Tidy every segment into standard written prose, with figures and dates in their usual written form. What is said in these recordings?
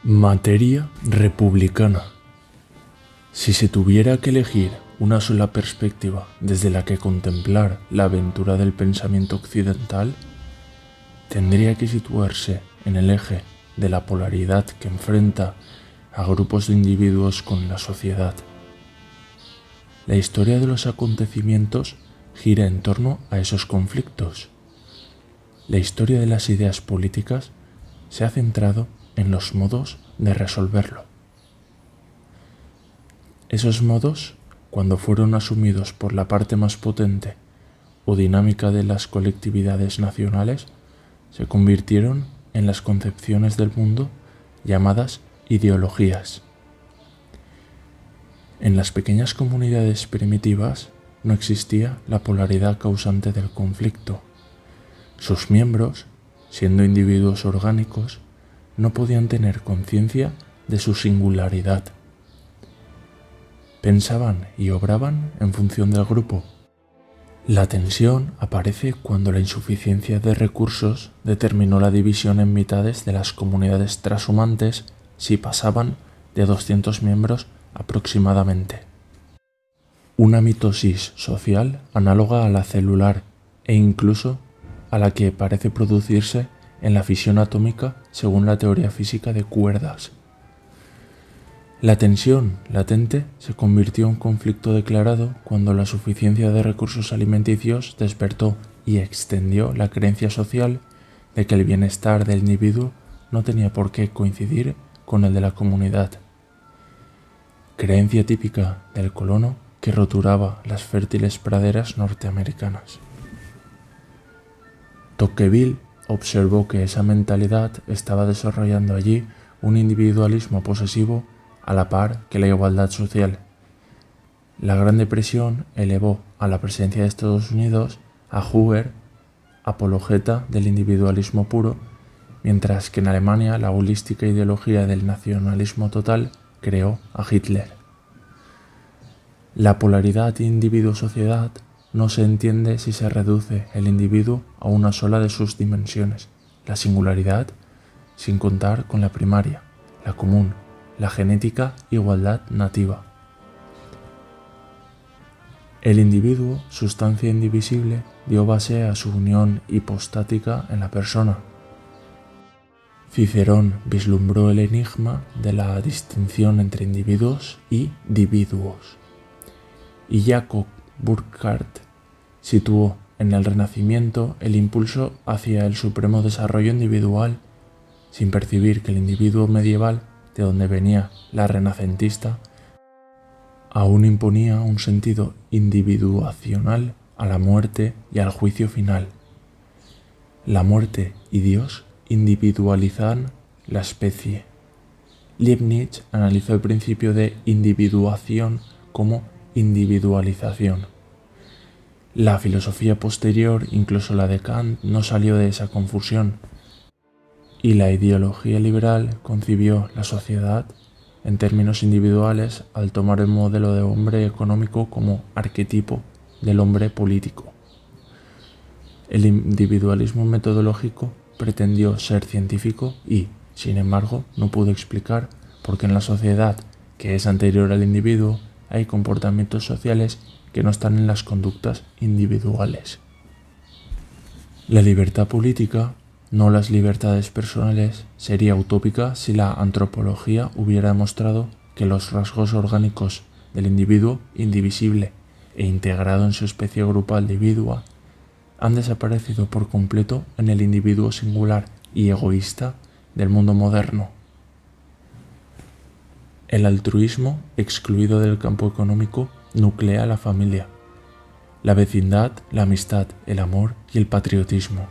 Materia republicana. Si se tuviera que elegir una sola perspectiva desde la que contemplar la aventura del pensamiento occidental, tendría que situarse en el eje de la polaridad que enfrenta a grupos de individuos con la sociedad. La historia de los acontecimientos gira en torno a esos conflictos. La historia de las ideas políticas se ha centrado en los modos de resolverlo. Esos modos, cuando fueron asumidos por la parte más potente o dinámica de las colectividades nacionales, se convirtieron en las concepciones del mundo llamadas ideologías. En las pequeñas comunidades primitivas no existía la polaridad causante del conflicto. Sus miembros, siendo individuos orgánicos, no podían tener conciencia de su singularidad. Pensaban y obraban en función del grupo. La tensión aparece cuando la insuficiencia de recursos determinó la división en mitades de las comunidades trashumantes si pasaban de 200 miembros aproximadamente. Una mitosis social análoga a la celular e incluso a la que parece producirse en la fisión atómica según la teoría física de cuerdas. La tensión latente se convirtió en conflicto declarado cuando la suficiencia de recursos alimenticios despertó y extendió la creencia social de que el bienestar del individuo no tenía por qué coincidir con el de la comunidad. Creencia típica del colono que roturaba las fértiles praderas norteamericanas. Tocqueville observó que esa mentalidad estaba desarrollando allí un individualismo posesivo a la par que la igualdad social. La Gran Depresión elevó a la presidencia de Estados Unidos a Hoover, apologeta del individualismo puro, mientras que en Alemania la holística ideología del nacionalismo total creó a Hitler. La polaridad individuo-sociedad no se entiende si se reduce el individuo a una sola de sus dimensiones, la singularidad, sin contar con la primaria, la común, la genética igualdad nativa. El individuo, sustancia indivisible, dio base a su unión hipostática en la persona. Cicerón vislumbró el enigma de la distinción entre individuos y dividuos. Y Jacob Burckhardt situó en el Renacimiento el impulso hacia el supremo desarrollo individual, sin percibir que el individuo medieval, de donde venía la renacentista, aún imponía un sentido individuacional a la muerte y al juicio final. La muerte y Dios individualizan la especie. Leibniz analizó el principio de individuación como individualización. La filosofía posterior, incluso la de Kant, no salió de esa confusión, y la ideología liberal concibió la sociedad en términos individuales al tomar el modelo de hombre económico como arquetipo del hombre político. El individualismo metodológico pretendió ser científico y, sin embargo, no pudo explicar por qué en la sociedad, que es anterior al individuo, hay comportamientos sociales que no están en las conductas individuales. La libertad política, no las libertades personales, sería utópica si la antropología hubiera demostrado que los rasgos orgánicos del individuo indivisible e integrado en su especie grupal dividua han desaparecido por completo en el individuo singular y egoísta del mundo moderno. El altruismo, excluido del campo económico, nuclea la familia, la vecindad, la amistad, el amor y el patriotismo.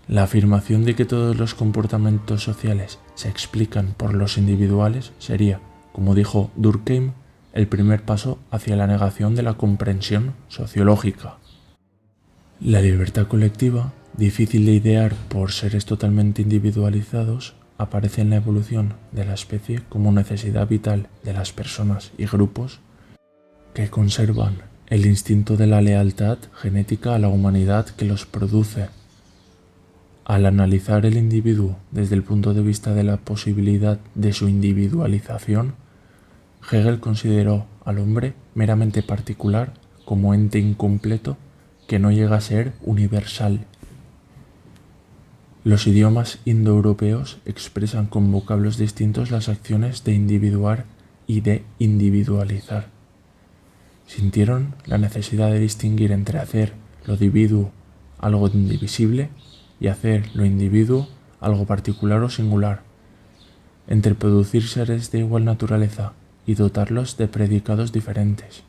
La afirmación de que todos los comportamientos sociales se explican por los individuales sería, como dijo Durkheim, el primer paso hacia la negación de la comprensión sociológica. La libertad colectiva, difícil de idear por seres totalmente individualizados, aparece en la evolución de la especie como necesidad vital de las personas y grupos que conservan el instinto de la lealtad genética a la humanidad que los produce. Al analizar el individuo desde el punto de vista de la posibilidad de su individualización, Hegel consideró al hombre meramente particular como ente incompleto que no llega a ser universal. Los idiomas indoeuropeos expresan con vocablos distintos las acciones de individuar y de individualizar. Sintieron la necesidad de distinguir entre hacer lo individuo algo indivisible y hacer lo individuo algo particular o singular, entre producir seres de igual naturaleza y dotarlos de predicados diferentes,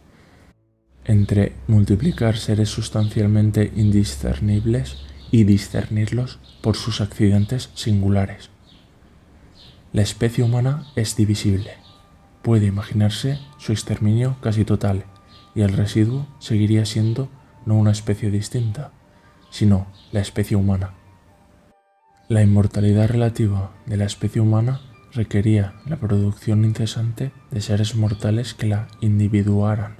entre multiplicar seres sustancialmente indiscernibles y discernirlos por sus accidentes singulares. La especie humana es divisible. Puede imaginarse su exterminio casi total, y el residuo seguiría siendo no una especie distinta, sino la especie humana. La inmortalidad relativa de la especie humana requería la producción incesante de seres mortales que la individuaran.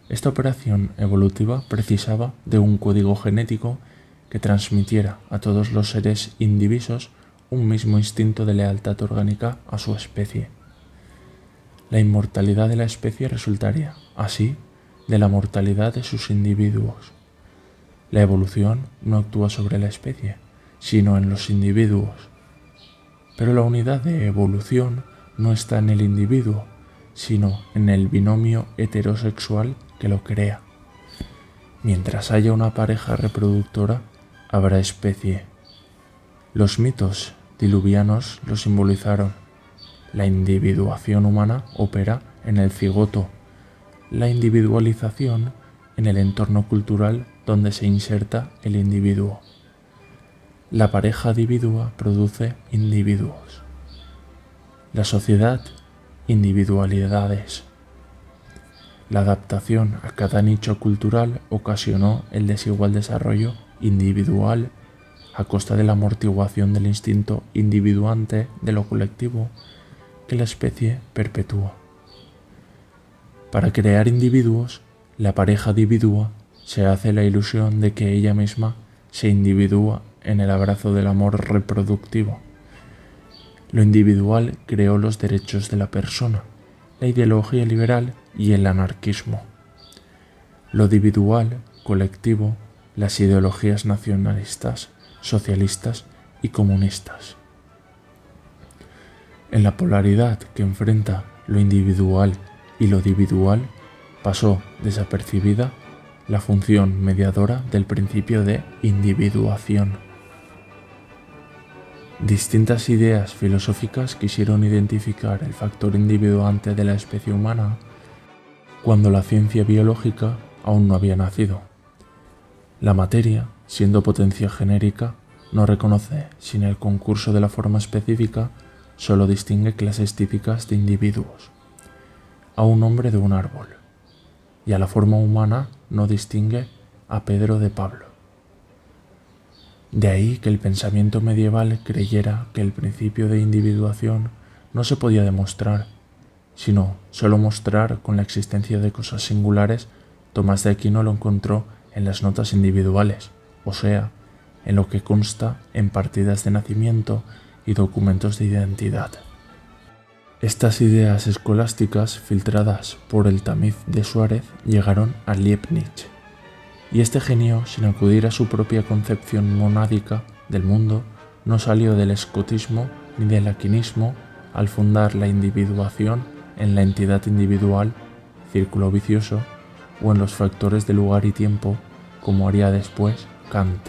Esta operación evolutiva precisaba de un código genético que transmitiera a todos los seres indivisos un mismo instinto de lealtad orgánica a su especie. La inmortalidad de la especie resultaría, así, de la mortalidad de sus individuos. La evolución no actúa sobre la especie, sino en los individuos. Pero la unidad de evolución no está en el individuo, sino en el binomio heterosexual que lo crea. Mientras haya una pareja reproductora, habrá especie. Los mitos diluvianos lo simbolizaron. La individuación humana opera en el cigoto, la individualización en el entorno cultural donde se inserta el individuo. La pareja dividua produce individuos. La sociedad, individualidades. La adaptación a cada nicho cultural ocasionó el desigual desarrollo individual a costa de la amortiguación del instinto individuante de lo colectivo que la especie perpetúa. Para crear individuos, la pareja dividua se hace la ilusión de que ella misma se individúa en el abrazo del amor reproductivo. Lo individual creó los derechos de la persona, la ideología liberal y el anarquismo. Lo individual, colectivo, las ideologías nacionalistas, socialistas y comunistas. En la polaridad que enfrenta lo individual y lo individual, pasó desapercibida la función mediadora del principio de individuación. Distintas ideas filosóficas quisieron identificar el factor individuante de la especie humana cuando la ciencia biológica aún no había nacido. La materia, siendo potencia genérica, no reconoce, sin el concurso de la forma específica, solo distingue clases típicas de individuos, a un hombre de un árbol, y a la forma humana no distingue a Pedro de Pablo. De ahí que el pensamiento medieval creyera que el principio de individuación no se podía demostrar, sino solo mostrar con la existencia de cosas singulares. Tomás de Aquino lo encontró en las notas individuales, o sea, en lo que consta en partidas de nacimiento y documentos de identidad. Estas ideas escolásticas, filtradas por el tamiz de Suárez, llegaron a Leibniz, y este genio, sin acudir a su propia concepción monádica del mundo, no salió del escotismo ni del aquinismo al fundar la individuación en la entidad individual, círculo vicioso, o en los factores de lugar y tiempo, como haría después Kant.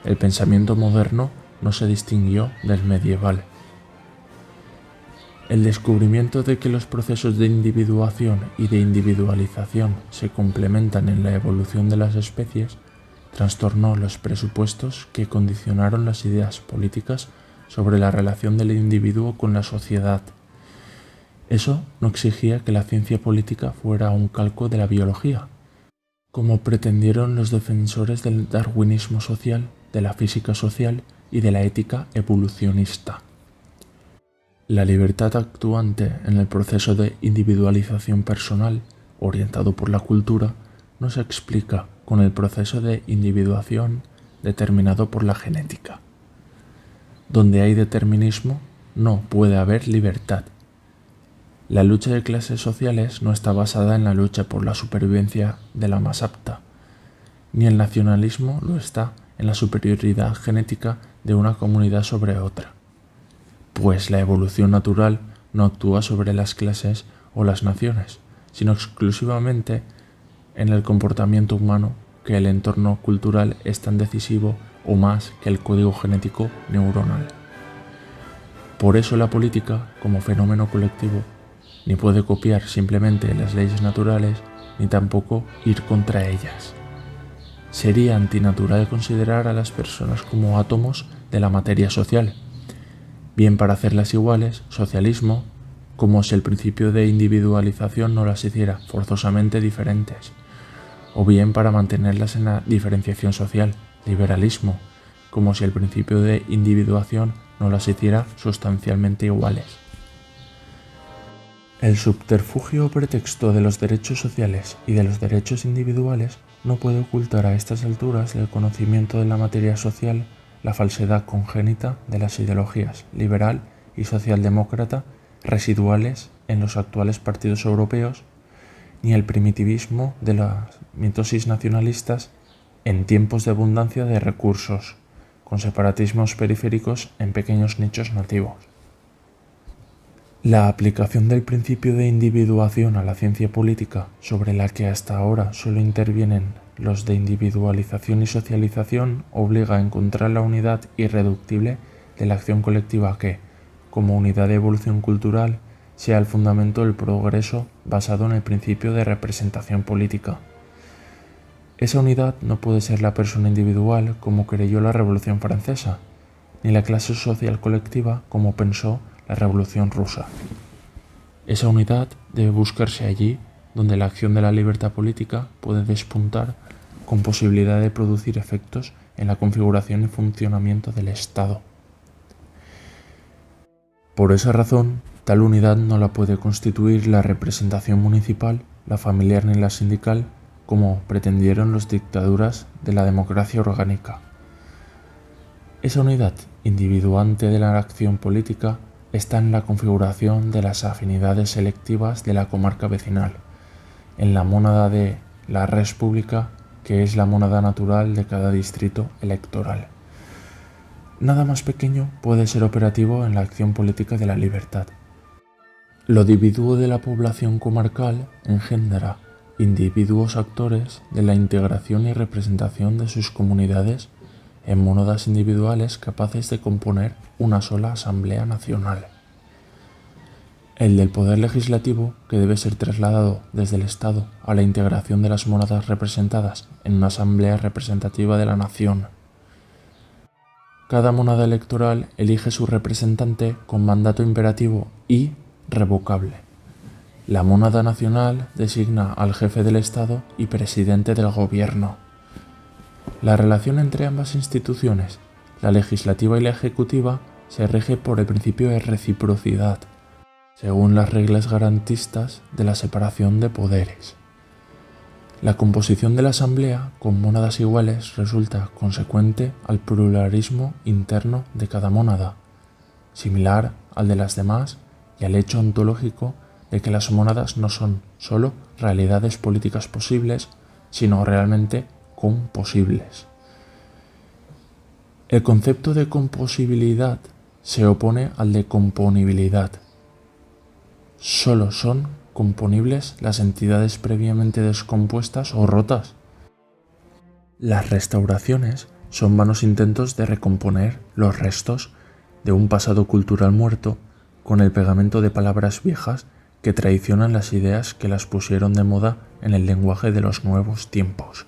El pensamiento moderno no se distinguió del medieval. El descubrimiento de que los procesos de individuación y de individualización se complementan en la evolución de las especies trastornó los presupuestos que condicionaron las ideas políticas sobre la relación del individuo con la sociedad. Eso no exigía que la ciencia política fuera un calco de la biología, como pretendieron los defensores del darwinismo social, de la física social y de la ética evolucionista. La libertad actuante en el proceso de individualización personal, orientado por la cultura, no se explica con el proceso de individuación determinado por la genética. Donde hay determinismo, no puede haber libertad. La lucha de clases sociales no está basada en la lucha por la supervivencia de la más apta, ni el nacionalismo lo está en la superioridad genética de una comunidad sobre otra, pues la evolución natural no actúa sobre las clases o las naciones, sino exclusivamente en el comportamiento humano, que el entorno cultural es tan decisivo o más que el código genético neuronal. Por eso la política, como fenómeno colectivo, ni puede copiar simplemente las leyes naturales, ni tampoco ir contra ellas. Sería antinatural considerar a las personas como átomos de la materia social, bien para hacerlas iguales, socialismo, como si el principio de individualización no las hiciera forzosamente diferentes, o bien para mantenerlas en la diferenciación social, liberalismo, como si el principio de individuación no las hiciera sustancialmente iguales. El subterfugio o pretexto de los derechos sociales y de los derechos individuales no puede ocultar a estas alturas del conocimiento de la materia social la falsedad congénita de las ideologías liberal y socialdemócrata residuales en los actuales partidos europeos, ni el primitivismo de las mitosis nacionalistas en tiempos de abundancia de recursos, con separatismos periféricos en pequeños nichos nativos. La aplicación del principio de individuación a la ciencia política, sobre la que hasta ahora solo intervienen los de individualización y socialización, obliga a encontrar la unidad irreductible de la acción colectiva que, como unidad de evolución cultural, sea el fundamento del progreso basado en el principio de representación política. Esa unidad no puede ser la persona individual como creyó la Revolución Francesa, ni la clase social colectiva como pensó la Revolución Rusa. Esa unidad debe buscarse allí donde la acción de la libertad política puede despuntar con posibilidad de producir efectos en la configuración y funcionamiento del Estado. Por esa razón, tal unidad no la puede constituir la representación municipal, la familiar ni la sindical, como pretendieron las dictaduras de la democracia orgánica. Esa unidad individuante de la acción política está en la configuración de las afinidades selectivas de la comarca vecinal, en la mónada de la res pública, que es la mónada natural de cada distrito electoral. Nada más pequeño puede ser operativo en la acción política de la libertad. Lo dividuo de la población comarcal engendra individuos actores de la integración y representación de sus comunidades en mónadas individuales capaces de componer una sola Asamblea Nacional. El del poder legislativo, que debe ser trasladado desde el Estado a la integración de las mónadas representadas en una Asamblea Representativa de la Nación. Cada mónada electoral elige su representante con mandato imperativo y revocable. La mónada nacional designa al jefe del Estado y presidente del Gobierno. La relación entre ambas instituciones, la legislativa y la ejecutiva, se rige por el principio de reciprocidad, según las reglas garantistas de la separación de poderes. La composición de la Asamblea con mónadas iguales resulta consecuente al pluralismo interno de cada mónada, similar al de las demás y al hecho ontológico de que las mónadas no son sólo realidades políticas posibles, sino realmente composibles. El concepto de composibilidad se opone al de componibilidad. Solo son componibles las entidades previamente descompuestas o rotas. Las restauraciones son vanos intentos de recomponer los restos de un pasado cultural muerto con el pegamento de palabras viejas que traicionan las ideas que las pusieron de moda en el lenguaje de los nuevos tiempos.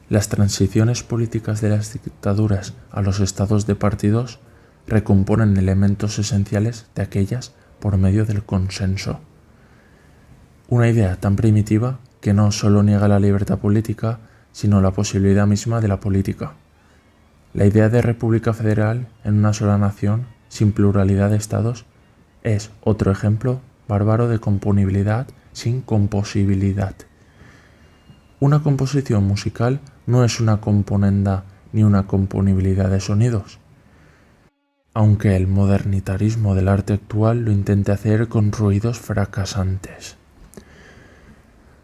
Las transiciones políticas de las dictaduras a los estados de partidos recomponen elementos esenciales de aquellas por medio del consenso. Una idea tan primitiva que no solo niega la libertad política, sino la posibilidad misma de la política. La idea de república federal en una sola nación, sin pluralidad de estados, es otro ejemplo bárbaro de componibilidad sin composibilidad. Una composición musical no es una componenda ni una componibilidad de sonidos, aunque el modernitarismo del arte actual lo intente hacer con ruidos fracasantes.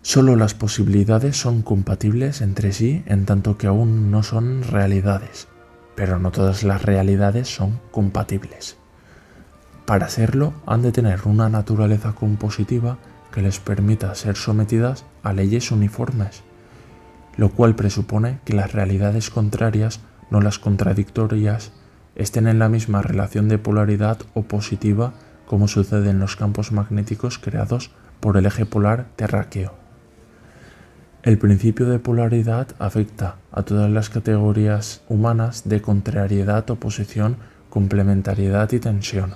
Solo las posibilidades son compatibles entre sí en tanto que aún no son realidades, pero no todas las realidades son compatibles. Para serlo, han de tener una naturaleza compositiva que les permita ser sometidas a leyes uniformes, lo cual presupone que las realidades contrarias, no las contradictorias, estén en la misma relación de polaridad opositiva como sucede en los campos magnéticos creados por el eje polar terráqueo. El principio de polaridad afecta a todas las categorías humanas de contrariedad, oposición, complementariedad y tensión.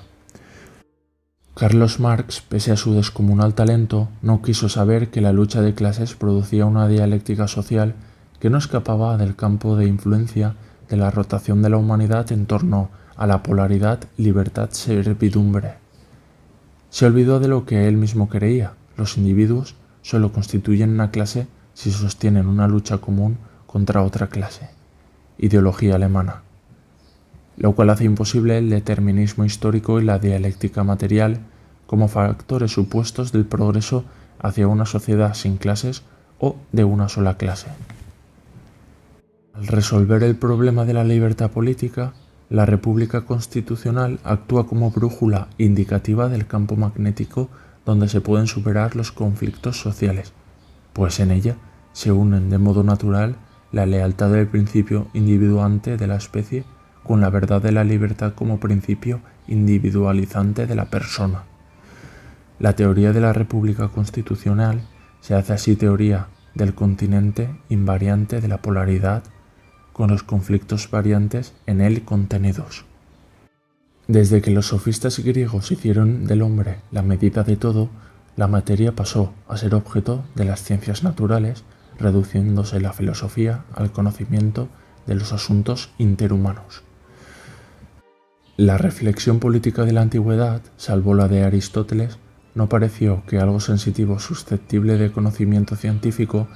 Carlos Marx, pese a su descomunal talento, no quiso saber que la lucha de clases producía una dialéctica social que no escapaba del campo de influencia de la rotación de la humanidad en torno a la polaridad libertad-servidumbre. Se olvidó de lo que él mismo creía: los individuos solo constituyen una clase si sostienen una lucha común contra otra clase, ideología alemana, lo cual hace imposible el determinismo histórico y la dialéctica material como factores supuestos del progreso hacia una sociedad sin clases o de una sola clase. Al resolver el problema de la libertad política, la República Constitucional actúa como brújula indicativa del campo magnético donde se pueden superar los conflictos sociales, pues en ella se unen de modo natural la lealtad del principio individuante de la especie con la verdad de la libertad como principio individualizante de la persona. La teoría de la República Constitucional se hace así teoría del continente invariante de la polaridad con los conflictos variantes en él contenidos. Desde que los sofistas griegos hicieron del hombre la medida de todo, la materia pasó a ser objeto de las ciencias naturales, reduciéndose la filosofía al conocimiento de los asuntos interhumanos. La reflexión política de la antigüedad, salvo la de Aristóteles, no pareció que algo sensitivo susceptible de conocimiento científico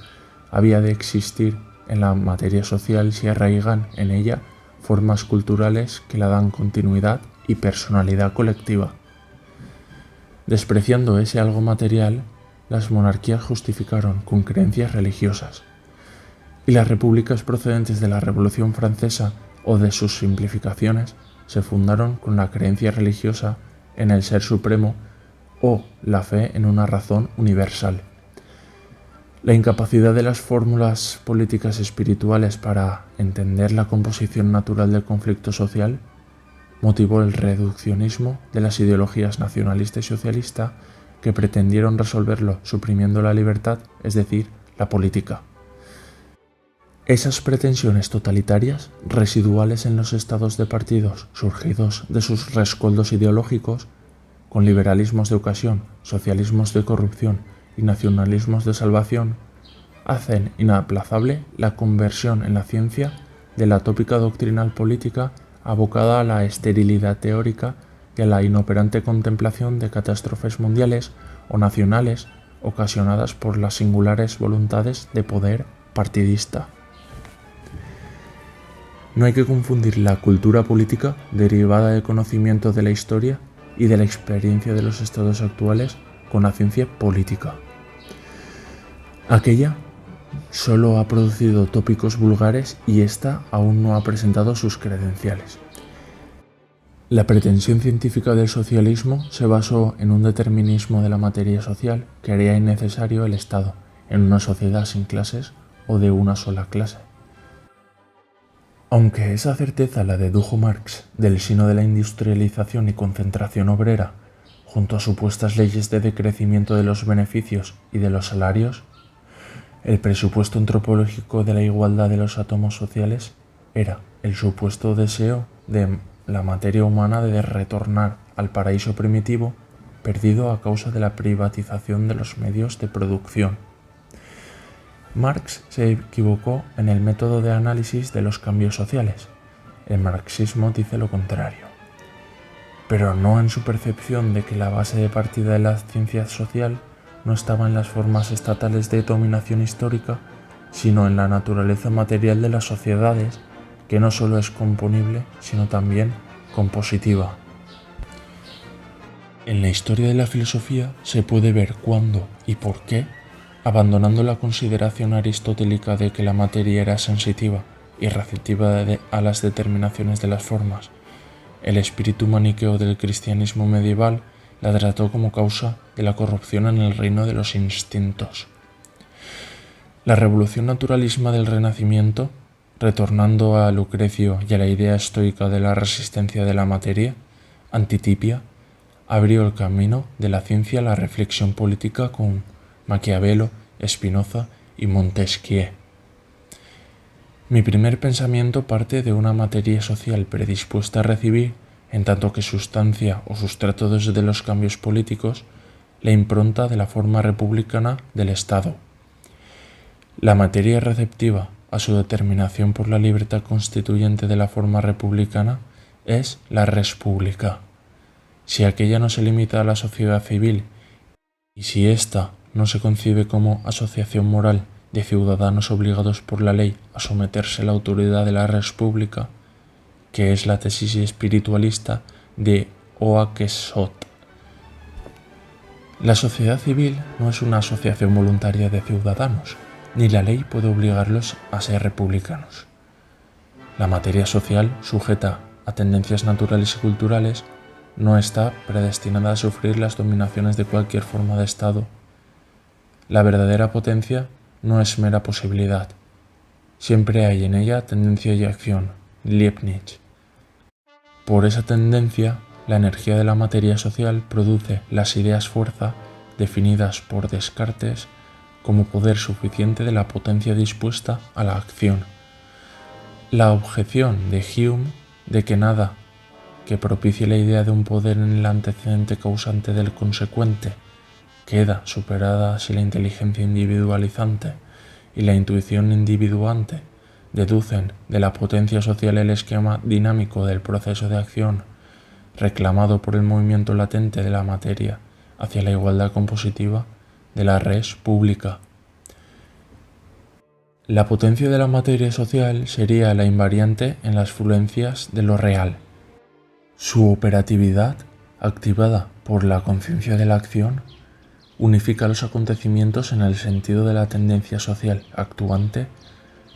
había de existir en la materia social si arraigan en ella formas culturales que la dan continuidad y personalidad colectiva. Despreciando ese algo material, las monarquías justificaron con creencias religiosas, y las repúblicas procedentes de la Revolución Francesa o de sus simplificaciones se fundaron con la creencia religiosa en el Ser Supremo o la fe en una razón universal. La incapacidad de las fórmulas políticas espirituales para entender la composición natural del conflicto social motivó el reduccionismo de las ideologías nacionalista y socialista que pretendieron resolverlo suprimiendo la libertad, es decir, la política. Esas pretensiones totalitarias, residuales en los estados de partidos surgidos de sus rescoldos ideológicos, con liberalismos de ocasión, socialismos de corrupción y nacionalismos de salvación, hacen inaplazable la conversión en la ciencia de la tópica doctrinal política abocada a la esterilidad teórica y a la inoperante contemplación de catástrofes mundiales o nacionales ocasionadas por las singulares voluntades de poder partidista. No hay que confundir la cultura política derivada del conocimiento de la historia y de la experiencia de los estados actuales con la ciencia política. Aquella solo ha producido tópicos vulgares y ésta aún no ha presentado sus credenciales. La pretensión científica del socialismo se basó en un determinismo de la materia social que haría innecesario el Estado en una sociedad sin clases o de una sola clase. Aunque esa certeza la dedujo Marx del sino de la industrialización y concentración obrera, junto a supuestas leyes de decrecimiento de los beneficios y de los salarios, el presupuesto antropológico de la igualdad de los átomos sociales era el supuesto deseo de la materia humana de retornar al paraíso primitivo perdido a causa de la privatización de los medios de producción. Marx se equivocó en el método de análisis de los cambios sociales. El marxismo dice lo contrario, pero no en su percepción de que la base de partida de la ciencia social no estaba en las formas estatales de dominación histórica, sino en la naturaleza material de las sociedades que no solo es componible, sino también compositiva. En la historia de la filosofía se puede ver cuándo y por qué, abandonando la consideración aristotélica de que la materia era sensitiva y receptiva a las determinaciones de las formas, el espíritu maniqueo del cristianismo medieval la trató como causa de la corrupción en el reino de los instintos. La revolución naturalista del Renacimiento, retornando a Lucrecio y a la idea estoica de la resistencia de la materia, Antitipia, abrió el camino de la ciencia a la reflexión política con Maquiavelo, Spinoza y Montesquieu. Mi primer pensamiento parte de una materia social predispuesta a recibir, en tanto que sustancia o sustrato de los cambios políticos, la impronta de la forma republicana del Estado. La materia receptiva a su determinación por la libertad constituyente de la forma republicana es la res publica. Si aquella no se limita a la sociedad civil y si ésta no se concibe como asociación moral de ciudadanos obligados por la ley a someterse a la autoridad de la res publica, que es la tesis espiritualista de Oakeshott. La sociedad civil no es una asociación voluntaria de ciudadanos, ni la ley puede obligarlos a ser republicanos. La materia social, sujeta a tendencias naturales y culturales, no está predestinada a sufrir las dominaciones de cualquier forma de Estado. La verdadera potencia no es mera posibilidad. Siempre hay en ella tendencia y acción, Leibniz. Por esa tendencia, la energía de la materia social produce las ideas fuerza, definidas por Descartes como poder suficiente de la potencia dispuesta a la acción. La objeción de Hume de que nada que propicie la idea de un poder en el antecedente causante del consecuente queda superada si la inteligencia individualizante y la intuición individuante deducen de la potencia social el esquema dinámico del proceso de acción reclamado por el movimiento latente de la materia hacia la igualdad compositiva de la res publica. La potencia de la materia social sería la invariante en las fluencias de lo real. Su operatividad, activada por la conciencia de la acción, unifica los acontecimientos en el sentido de la tendencia social actuante,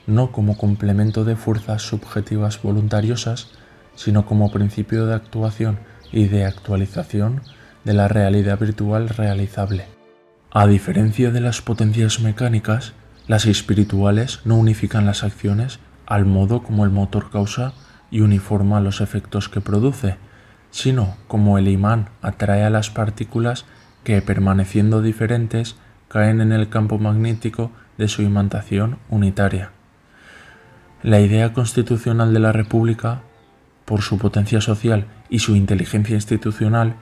no como complemento de fuerzas subjetivas voluntariosas, sino como principio de actuación y de actualización de la realidad virtual realizable. A diferencia de las potencias mecánicas, las espirituales no unifican las acciones al modo como el motor causa y uniforma los efectos que produce, sino como el imán atrae a las partículas que, permaneciendo diferentes, caen en el campo magnético de su imantación unitaria. La idea constitucional de la República, por su potencia social y su inteligencia institucional,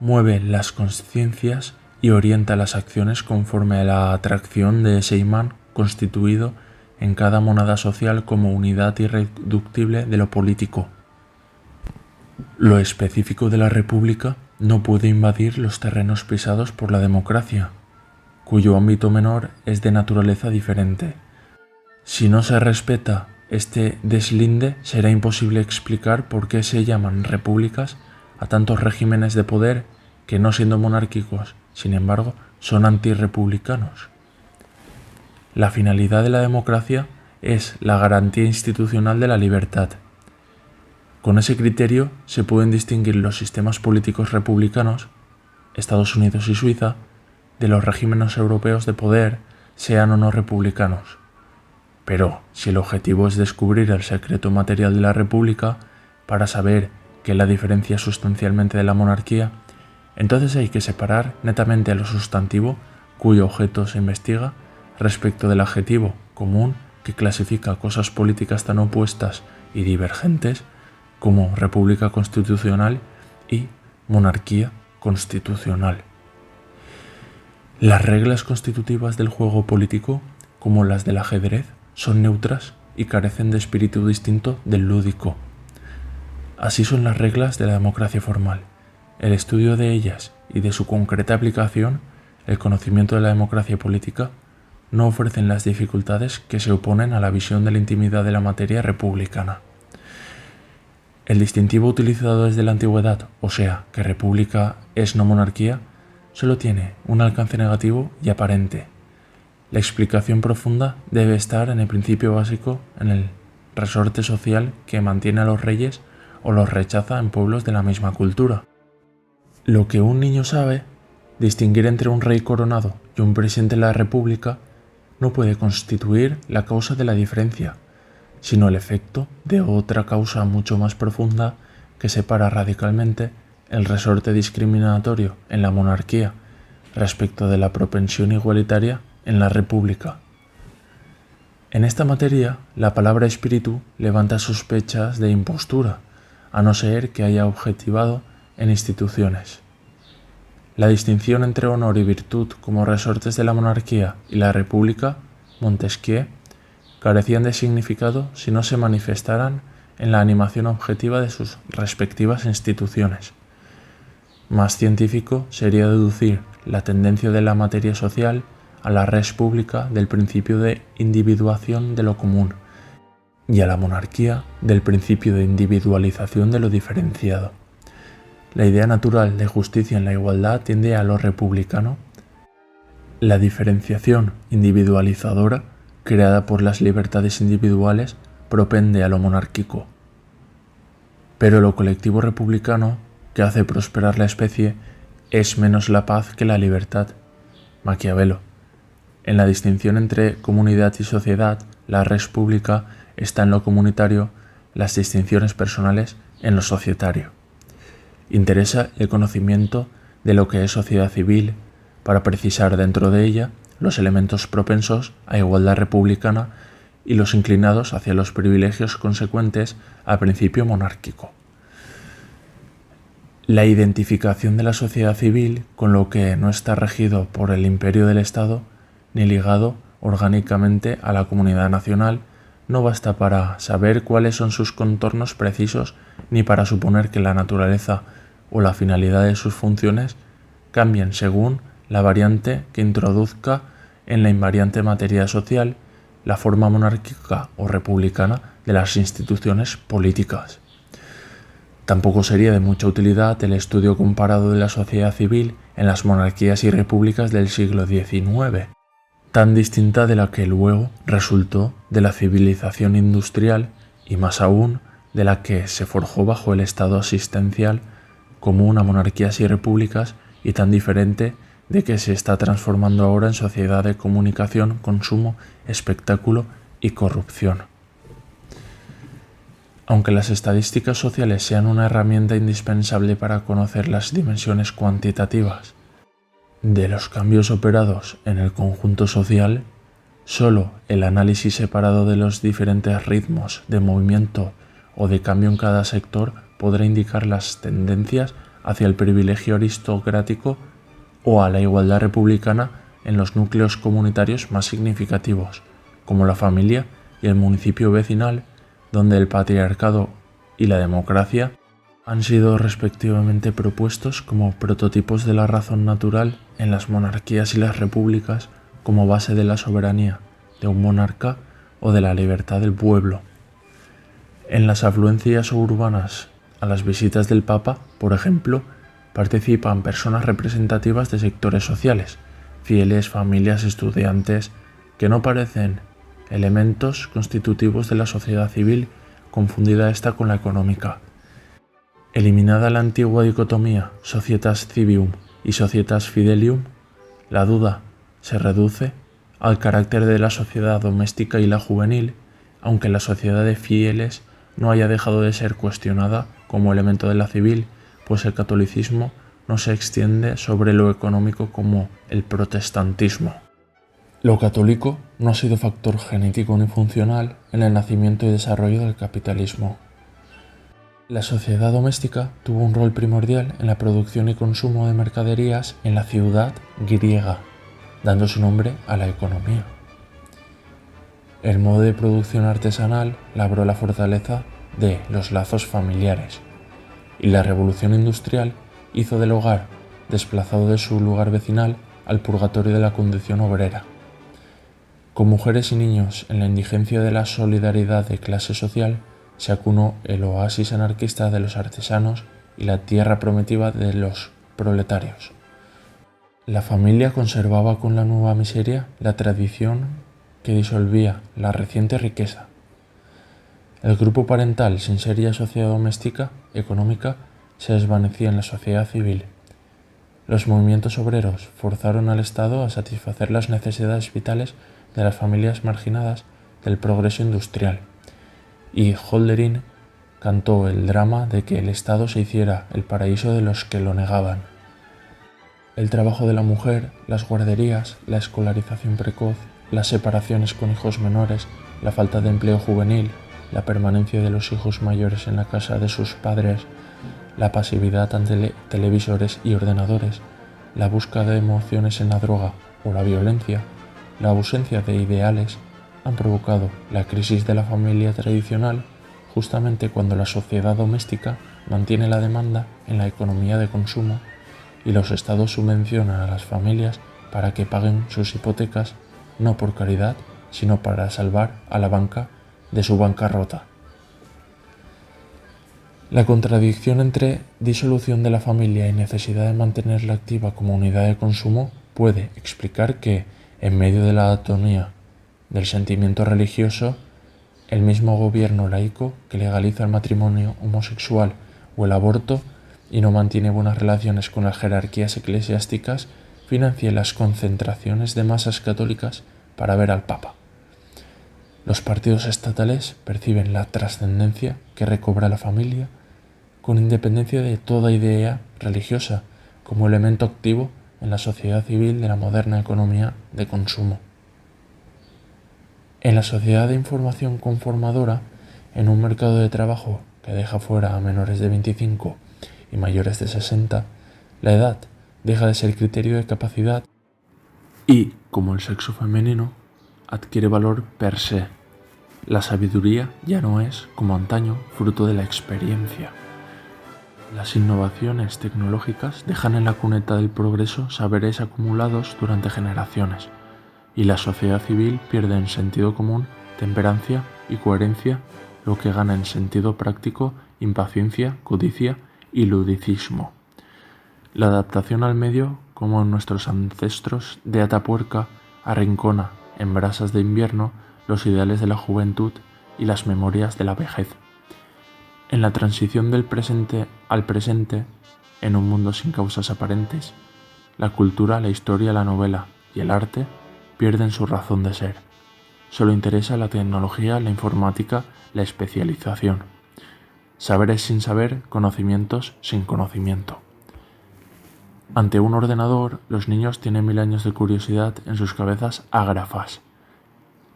mueve las conciencias y orienta las acciones conforme a la atracción de ese imán constituido en cada monada social como unidad irreductible de lo político. Lo específico de la República no puede invadir los terrenos pisados por la democracia, cuyo ámbito menor es de naturaleza diferente. Si no se respeta este deslinde, será imposible explicar por qué se llaman repúblicas a tantos regímenes de poder que, no siendo monárquicos, sin embargo, son antirrepublicanos. La finalidad de la democracia es la garantía institucional de la libertad. Con ese criterio se pueden distinguir los sistemas políticos republicanos, Estados Unidos y Suiza, de los regímenes europeos de poder, sean o no republicanos. Pero si el objetivo es descubrir el secreto material de la república para saber qué la diferencia sustancialmente de la monarquía, entonces hay que separar netamente a lo sustantivo, cuyo objeto se investiga, respecto del adjetivo común que clasifica cosas políticas tan opuestas y divergentes como república constitucional y monarquía constitucional. Las reglas constitutivas del juego político, como las del ajedrez, son neutras y carecen de espíritu distinto del lúdico. Así son las reglas de la democracia formal. El estudio de ellas y de su concreta aplicación, el conocimiento de la democracia política, no ofrecen las dificultades que se oponen a la visión de la intimidad de la materia republicana. El distintivo utilizado desde la antigüedad, o sea, que república es no monarquía, solo tiene un alcance negativo y aparente. La explicación profunda debe estar en el principio básico, en el resorte social que mantiene a los reyes o los rechaza en pueblos de la misma cultura. Lo que un niño sabe, distinguir entre un rey coronado y un presidente de la república, no puede constituir la causa de la diferencia, sino el efecto de otra causa mucho más profunda que separa radicalmente el resorte discriminatorio en la monarquía respecto de la propensión igualitaria en la república. En esta materia, la palabra espíritu levanta sospechas de impostura, a no ser que haya objetivado en instituciones. La distinción entre honor y virtud como resortes de la monarquía y la república, Montesquieu, carecían de significado si no se manifestaran en la animación objetiva de sus respectivas instituciones. Más científico sería deducir la tendencia de la materia social a la res pública del principio de individuación de lo común y a la monarquía del principio de individualización de lo diferenciado. La idea natural de justicia en la igualdad tiende a lo republicano. La diferenciación individualizadora creada por las libertades individuales propende a lo monárquico. Pero lo colectivo republicano, que hace prosperar la especie, es menos la paz que la libertad. Maquiavelo. En la distinción entre comunidad y sociedad, la res pública está en lo comunitario, las distinciones personales en lo societario. Interesa el conocimiento de lo que es sociedad civil para precisar dentro de ella los elementos propensos a igualdad republicana y los inclinados hacia los privilegios consecuentes al principio monárquico. La identificación de la sociedad civil con lo que no está regido por el imperio del Estado ni ligado orgánicamente a la comunidad nacional no basta para saber cuáles son sus contornos precisos ni para suponer que la naturaleza o la finalidad de sus funciones cambien según la variante que introduzca en la invariante materia social la forma monárquica o republicana de las instituciones políticas. Tampoco sería de mucha utilidad el estudio comparado de la sociedad civil en las monarquías y repúblicas del siglo XIX, tan distinta de la que luego resultó de la civilización industrial y más aún de la que se forjó bajo el estado asistencial como una monarquías y repúblicas y tan diferente de que se está transformando ahora en sociedad de comunicación, consumo, espectáculo y corrupción. Aunque las estadísticas sociales sean una herramienta indispensable para conocer las dimensiones cuantitativas de los cambios operados en el conjunto social, solo el análisis separado de los diferentes ritmos de movimiento o de cambio en cada sector podrá indicar las tendencias hacia el privilegio aristocrático o a la igualdad republicana en los núcleos comunitarios más significativos, como la familia y el municipio vecinal, donde el patriarcado y la democracia han sido respectivamente propuestos como prototipos de la razón natural en las monarquías y las repúblicas como base de la soberanía de un monarca o de la libertad del pueblo. En las afluencias urbanas a las visitas del Papa, por ejemplo, participan personas representativas de sectores sociales, fieles, familias, estudiantes, que no parecen elementos constitutivos de la sociedad civil, confundida esta con la económica. Eliminada la antigua dicotomía societas civium y societas fidelium, la duda se reduce al carácter de la sociedad doméstica y la juvenil, aunque la sociedad de fieles no haya dejado de ser cuestionada como elemento de la civil, pues el catolicismo no se extiende sobre lo económico como el protestantismo. Lo católico no ha sido factor genético ni funcional en el nacimiento y desarrollo del capitalismo. La sociedad doméstica tuvo un rol primordial en la producción y consumo de mercaderías en la ciudad griega, dando su nombre a la economía. El modo de producción artesanal labró la fortaleza de los lazos familiares, y la revolución industrial hizo del hogar, desplazado de su lugar vecinal, al purgatorio de la condición obrera. Con mujeres y niños en la indigencia de la solidaridad de clase social, se acunó el oasis anarquista de los artesanos y la tierra prometida de los proletarios. La familia conservaba con la nueva miseria la tradición que disolvía la reciente riqueza. El grupo parental, sin ser ya sociedad doméstica, económica, se desvanecía en la sociedad civil. Los movimientos obreros forzaron al Estado a satisfacer las necesidades vitales de las familias marginadas del progreso industrial, y Hölderlin cantó el drama de que el Estado se hiciera el paraíso de los que lo negaban. El trabajo de la mujer, las guarderías, la escolarización precoz, las separaciones con hijos menores, la falta de empleo juvenil, la permanencia de los hijos mayores en la casa de sus padres, la pasividad ante televisores y ordenadores, la búsqueda de emociones en la droga o la violencia, la ausencia de ideales, han provocado la crisis de la familia tradicional justamente cuando la sociedad doméstica mantiene la demanda en la economía de consumo y los estados subvencionan a las familias para que paguen sus hipotecas no por caridad, sino para salvar a la banca de su bancarrota. La contradicción entre disolución de la familia y necesidad de mantenerla activa como unidad de consumo puede explicar que, en medio de la atonía del sentimiento religioso, el mismo gobierno laico que legaliza el matrimonio homosexual o el aborto y no mantiene buenas relaciones con las jerarquías eclesiásticas financie las concentraciones de masas católicas para ver al Papa. Los partidos estatales perciben la trascendencia que recobra la familia con independencia de toda idea religiosa como elemento activo en la sociedad civil de la moderna economía de consumo. En la sociedad de información conformadora, en un mercado de trabajo que deja fuera a menores de 25 y mayores de 60, la edad deja de ser criterio de capacidad y, como el sexo femenino, adquiere valor per se. La sabiduría ya no es, como antaño, fruto de la experiencia. Las innovaciones tecnológicas dejan en la cuneta del progreso saberes acumulados durante generaciones, y la sociedad civil pierde en sentido común, temperancia y coherencia, lo que gana en sentido práctico impaciencia, codicia y ludicismo. La adaptación al medio, como en nuestros ancestros de Atapuerca, arrincona en brasas de invierno los ideales de la juventud y las memorias de la vejez. En la transición del presente al presente, en un mundo sin causas aparentes, la cultura, la historia, la novela y el arte pierden su razón de ser. Solo interesa la tecnología, la informática, la especialización. Saberes sin saber, conocimientos sin conocimiento. Ante un ordenador, los niños tienen 1000 años de curiosidad en sus cabezas ágrafas.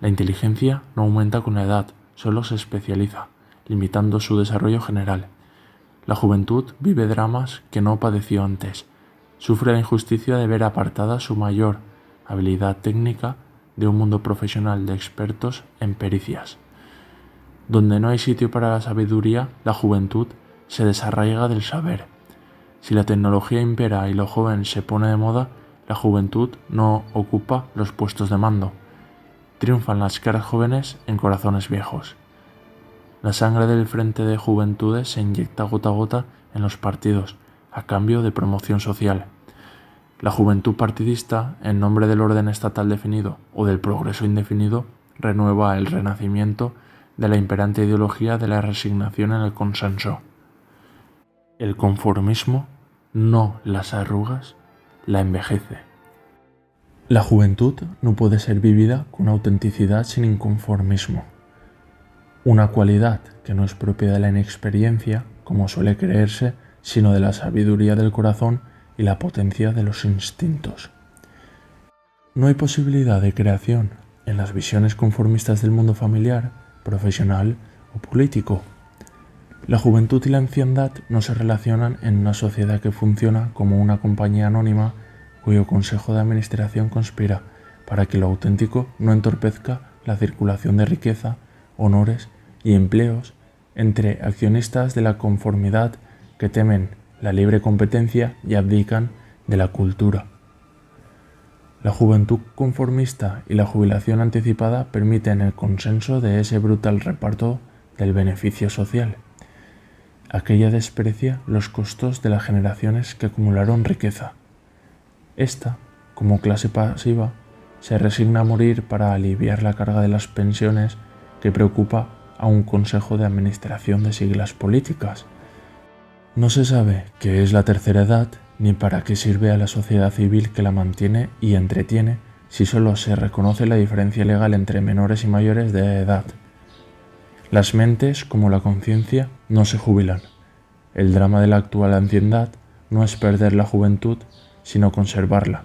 La inteligencia no aumenta con la edad, solo se especializa, limitando su desarrollo general. La juventud vive dramas que no padeció antes. Sufre la injusticia de ver apartada su mayor habilidad técnica de un mundo profesional de expertos en pericias. Donde no hay sitio para la sabiduría, la juventud se desarraiga del saber. Si la tecnología impera y lo joven se pone de moda, la juventud no ocupa los puestos de mando. Triunfan las caras jóvenes en corazones viejos. La sangre del Frente de Juventudes se inyecta gota a gota en los partidos, a cambio de promoción social. La juventud partidista, en nombre del orden estatal definido o del progreso indefinido, renueva el renacimiento de la imperante ideología de la resignación en el consenso. El conformismo, no las arrugas, la envejece. La juventud no puede ser vivida con autenticidad sin inconformismo. Una cualidad que no es propia de la inexperiencia, como suele creerse, sino de la sabiduría del corazón y la potencia de los instintos. No hay posibilidad de creación en las visiones conformistas del mundo familiar, profesional o político. La juventud y la anciandad no se relacionan en una sociedad que funciona como una compañía anónima cuyo consejo de administración conspira para que lo auténtico no entorpezca la circulación de riqueza, honores y empleos entre accionistas de la conformidad que temen la libre competencia y abdican de la cultura. La juventud conformista y la jubilación anticipada permiten el consenso de ese brutal reparto del beneficio social. Aquella desprecia los costos de las generaciones que acumularon riqueza. Esta, como clase pasiva, se resigna a morir para aliviar la carga de las pensiones que preocupa a un consejo de administración de siglas políticas. No se sabe qué es la tercera edad ni para qué sirve a la sociedad civil que la mantiene y entretiene si solo se reconoce la diferencia legal entre menores y mayores de edad. Las mentes, como la conciencia, no se jubilan. El drama de la actual anciandad no es perder la juventud, sino conservarla.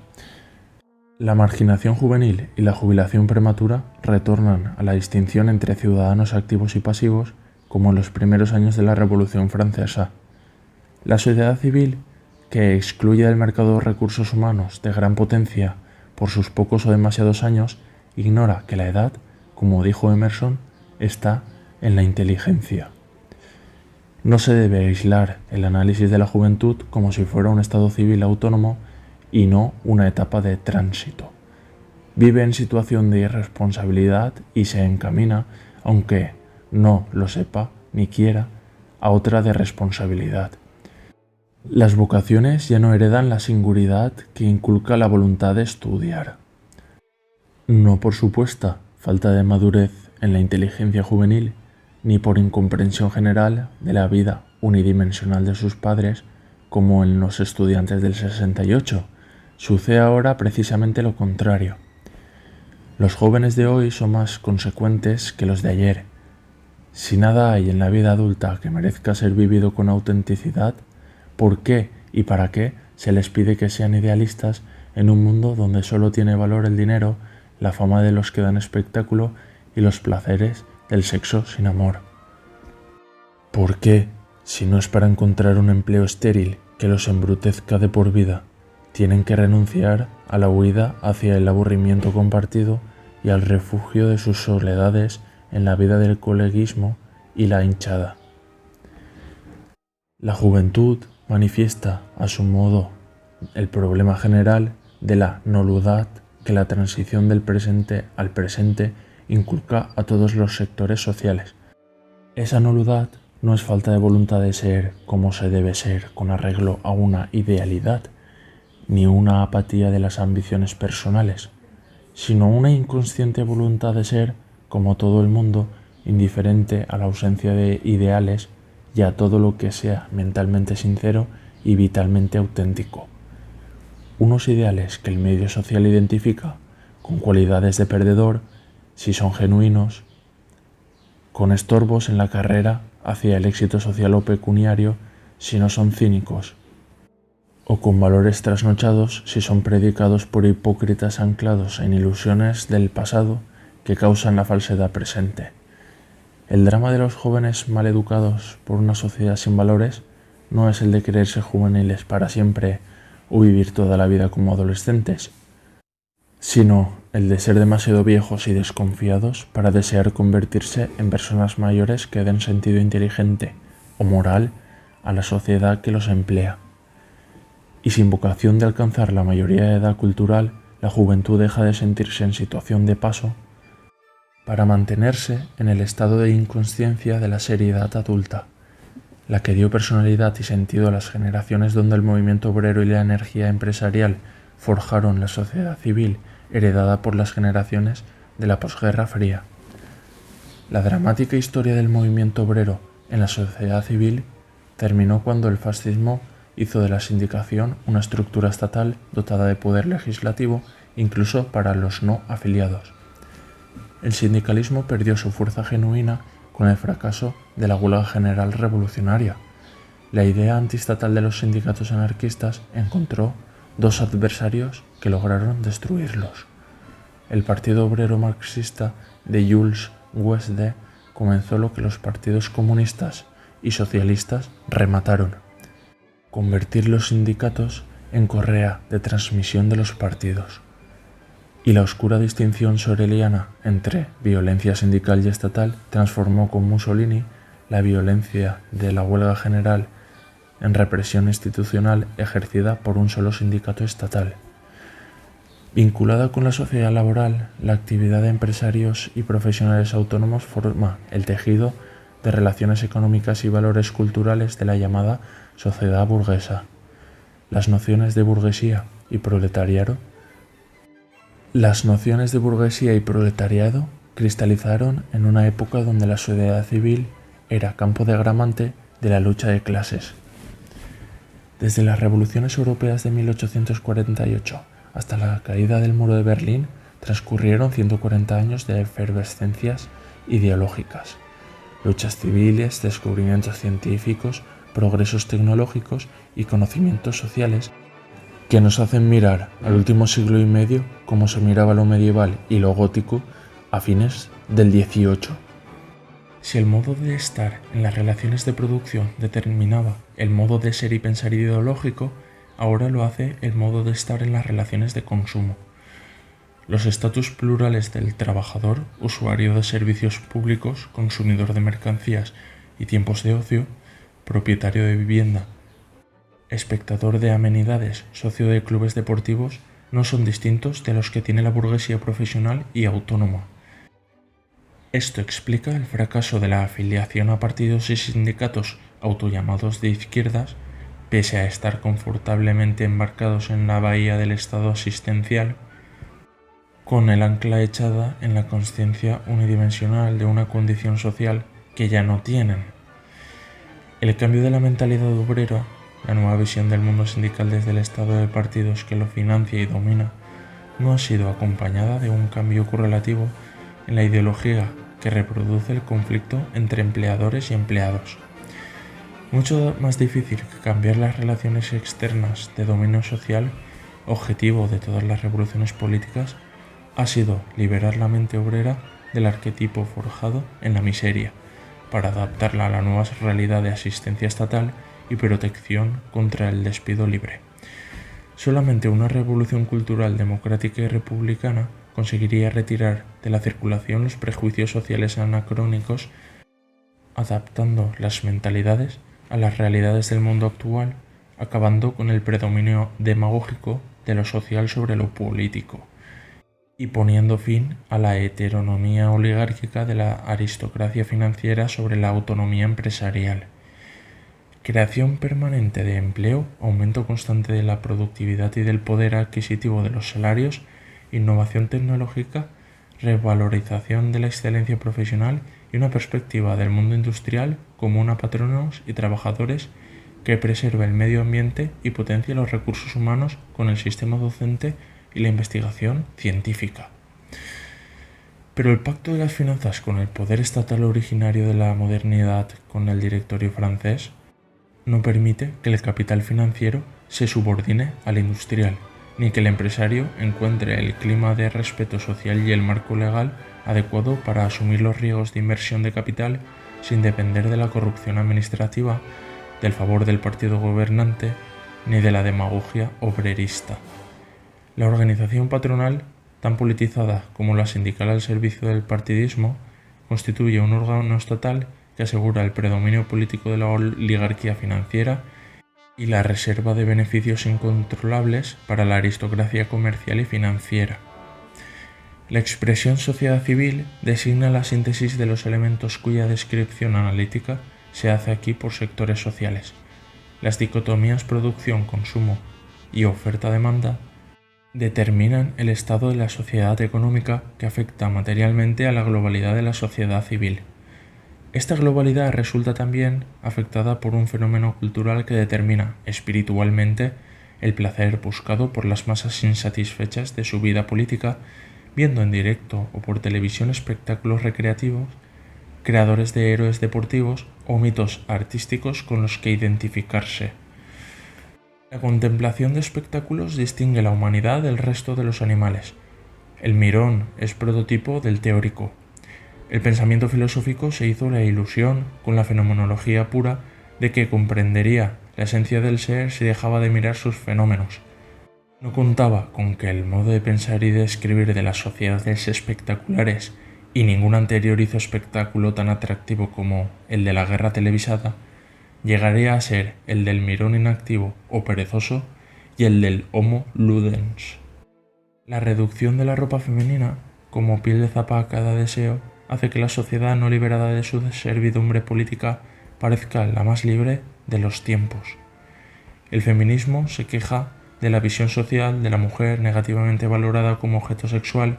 La marginación juvenil y la jubilación prematura retornan a la distinción entre ciudadanos activos y pasivos, como en los primeros años de la Revolución Francesa. La sociedad civil, que excluye del mercado recursos humanos de gran potencia por sus pocos o demasiados años, ignora que la edad, como dijo Emerson, está en la inteligencia. No se debe aislar el análisis de la juventud como si fuera un estado civil autónomo y no una etapa de tránsito. Vive en situación de irresponsabilidad y se encamina, aunque no lo sepa ni quiera, a otra de responsabilidad. Las vocaciones ya no heredan la singularidad que inculca la voluntad de estudiar. No por supuesta falta de madurez en la inteligencia juvenil, ni por incomprensión general de la vida unidimensional de sus padres, como en los estudiantes del 68, sucede ahora precisamente lo contrario. Los jóvenes de hoy son más consecuentes que los de ayer. Si nada hay en la vida adulta que merezca ser vivido con autenticidad, ¿por qué y para qué se les pide que sean idealistas en un mundo donde solo tiene valor el dinero, la fama de los que dan espectáculo y los placeres del sexo sin amor? ¿Por qué, si no es para encontrar un empleo estéril que los embrutezca de por vida, tienen que renunciar a la huida hacia el aburrimiento compartido y al refugio de sus soledades en la vida del coleguismo y la hinchada? La juventud manifiesta a su modo el problema general de la nulidad que la transición del presente al presente inculca a todos los sectores sociales. Esa nulidad no es falta de voluntad de ser como se debe ser con arreglo a una idealidad, ni una apatía de las ambiciones personales, sino una inconsciente voluntad de ser como todo el mundo, indiferente a la ausencia de ideales y a todo lo que sea mentalmente sincero y vitalmente auténtico. Unos ideales que el medio social identifica con cualidades de perdedor, si son genuinos, con estorbos en la carrera hacia el éxito social o pecuniario, si no son cínicos, o con valores trasnochados si son predicados por hipócritas anclados en ilusiones del pasado que causan la falsedad presente. El drama de los jóvenes mal educados por una sociedad sin valores no es el de creerse juveniles para siempre o vivir toda la vida como adolescentes, sino el de ser demasiado viejos y desconfiados para desear convertirse en personas mayores que den sentido inteligente o moral a la sociedad que los emplea. Y sin vocación de alcanzar la mayoría de edad cultural, la juventud deja de sentirse en situación de paso para mantenerse en el estado de inconsciencia de la seriedad adulta, la que dio personalidad y sentido a las generaciones donde el movimiento obrero y la energía empresarial forjaron la sociedad civil heredada por las generaciones de la posguerra fría. La dramática historia del movimiento obrero en la sociedad civil terminó cuando el fascismo hizo de la sindicación una estructura estatal dotada de poder legislativo incluso para los no afiliados. El sindicalismo perdió su fuerza genuina con el fracaso de la huelga general revolucionaria. La idea antiestatal de los sindicatos anarquistas encontró dos adversarios que lograron destruirlos. El Partido Obrero Marxista de Jules Guesde comenzó lo que los partidos comunistas y socialistas remataron: convertir los sindicatos en correa de transmisión de los partidos. Y la oscura distinción soreliana entre violencia sindical y estatal transformó con Mussolini la violencia de la huelga general en represión institucional ejercida por un solo sindicato estatal. Vinculada con la sociedad laboral, la actividad de empresarios y profesionales autónomos forma el tejido de relaciones económicas y valores culturales de la llamada sociedad burguesa. Las nociones de burguesía y proletariado cristalizaron en una época donde la sociedad civil era campo de gramante de la lucha de clases. Desde las revoluciones europeas de 1848 hasta la caída del muro de Berlín, transcurrieron 140 años de efervescencias ideológicas, luchas civiles, descubrimientos científicos, progresos tecnológicos y conocimientos sociales que nos hacen mirar al último siglo y medio como se miraba lo medieval y lo gótico a fines del XVIII. Si el modo de estar en las relaciones de producción determinaba el modo de ser y pensar ideológico, ahora lo hace el modo de estar en las relaciones de consumo. Los estatus plurales del trabajador, usuario de servicios públicos, consumidor de mercancías y tiempos de ocio, propietario de vivienda, espectador de amenidades, socio de clubes deportivos, no son distintos de los que tiene la burguesía profesional y autónoma. Esto explica el fracaso de la afiliación a partidos y sindicatos autollamados de izquierdas, pese a estar confortablemente embarcados en la bahía del Estado asistencial, con el ancla echada en la consciencia unidimensional de una condición social que ya no tienen. El cambio de la mentalidad obrera, la nueva visión del mundo sindical desde el estado de partidos que lo financia y domina, no ha sido acompañada de un cambio correlativo en la ideología que reproduce el conflicto entre empleadores y empleados. Mucho más difícil que cambiar las relaciones externas de dominio social, objetivo de todas las revoluciones políticas, ha sido liberar la mente obrera del arquetipo forjado en la miseria, para adaptarla a la nueva realidad de asistencia estatal y protección contra el despido libre. Solamente una revolución cultural democrática y republicana conseguiría retirar de la circulación los prejuicios sociales anacrónicos, adaptando las mentalidades a las realidades del mundo actual, acabando con el predominio demagógico de lo social sobre lo político y poniendo fin a la heteronomía oligárquica de la aristocracia financiera sobre la autonomía empresarial. Creación permanente de empleo, aumento constante de la productividad y del poder adquisitivo de los salarios, innovación tecnológica, revalorización de la excelencia profesional y una perspectiva del mundo industrial común a patronos y trabajadores que preserve el medio ambiente y potencie los recursos humanos con el sistema docente y la investigación científica. Pero el pacto de las finanzas con el poder estatal originario de la modernidad con el directorio francés no permite que el capital financiero se subordine al industrial, ni que el empresario encuentre el clima de respeto social y el marco legal adecuado para asumir los riesgos de inversión de capital sin depender de la corrupción administrativa, del favor del partido gobernante, ni de la demagogia obrerista. La organización patronal, tan politizada como la sindical al servicio del partidismo, constituye un órgano estatal que asegura el predominio político de la oligarquía financiera y la reserva de beneficios incontrolables para la aristocracia comercial y financiera. La expresión sociedad civil designa la síntesis de los elementos cuya descripción analítica se hace aquí por sectores sociales. Las dicotomías producción-consumo y oferta-demanda determinan el estado de la sociedad económica que afecta materialmente a la globalidad de la sociedad civil. Esta globalidad resulta también afectada por un fenómeno cultural que determina espiritualmente el placer buscado por las masas insatisfechas de su vida política, viendo en directo o por televisión espectáculos recreativos, creadores de héroes deportivos o mitos artísticos con los que identificarse. La contemplación de espectáculos distingue la humanidad del resto de los animales. El mirón es prototipo del teórico. El pensamiento filosófico se hizo la ilusión con la fenomenología pura de que comprendería la esencia del ser si dejaba de mirar sus fenómenos. No contaba con que el modo de pensar y de escribir de las sociedades espectaculares, y ningún anteriorizo espectáculo tan atractivo como el de la guerra televisada, llegaría a ser el del mirón inactivo o perezoso y el del homo ludens. La reducción de la ropa femenina como piel de zapa a cada deseo hace que la sociedad no liberada de su servidumbre política parezca la más libre de los tiempos. El feminismo se queja de la visión social de la mujer negativamente valorada como objeto sexual,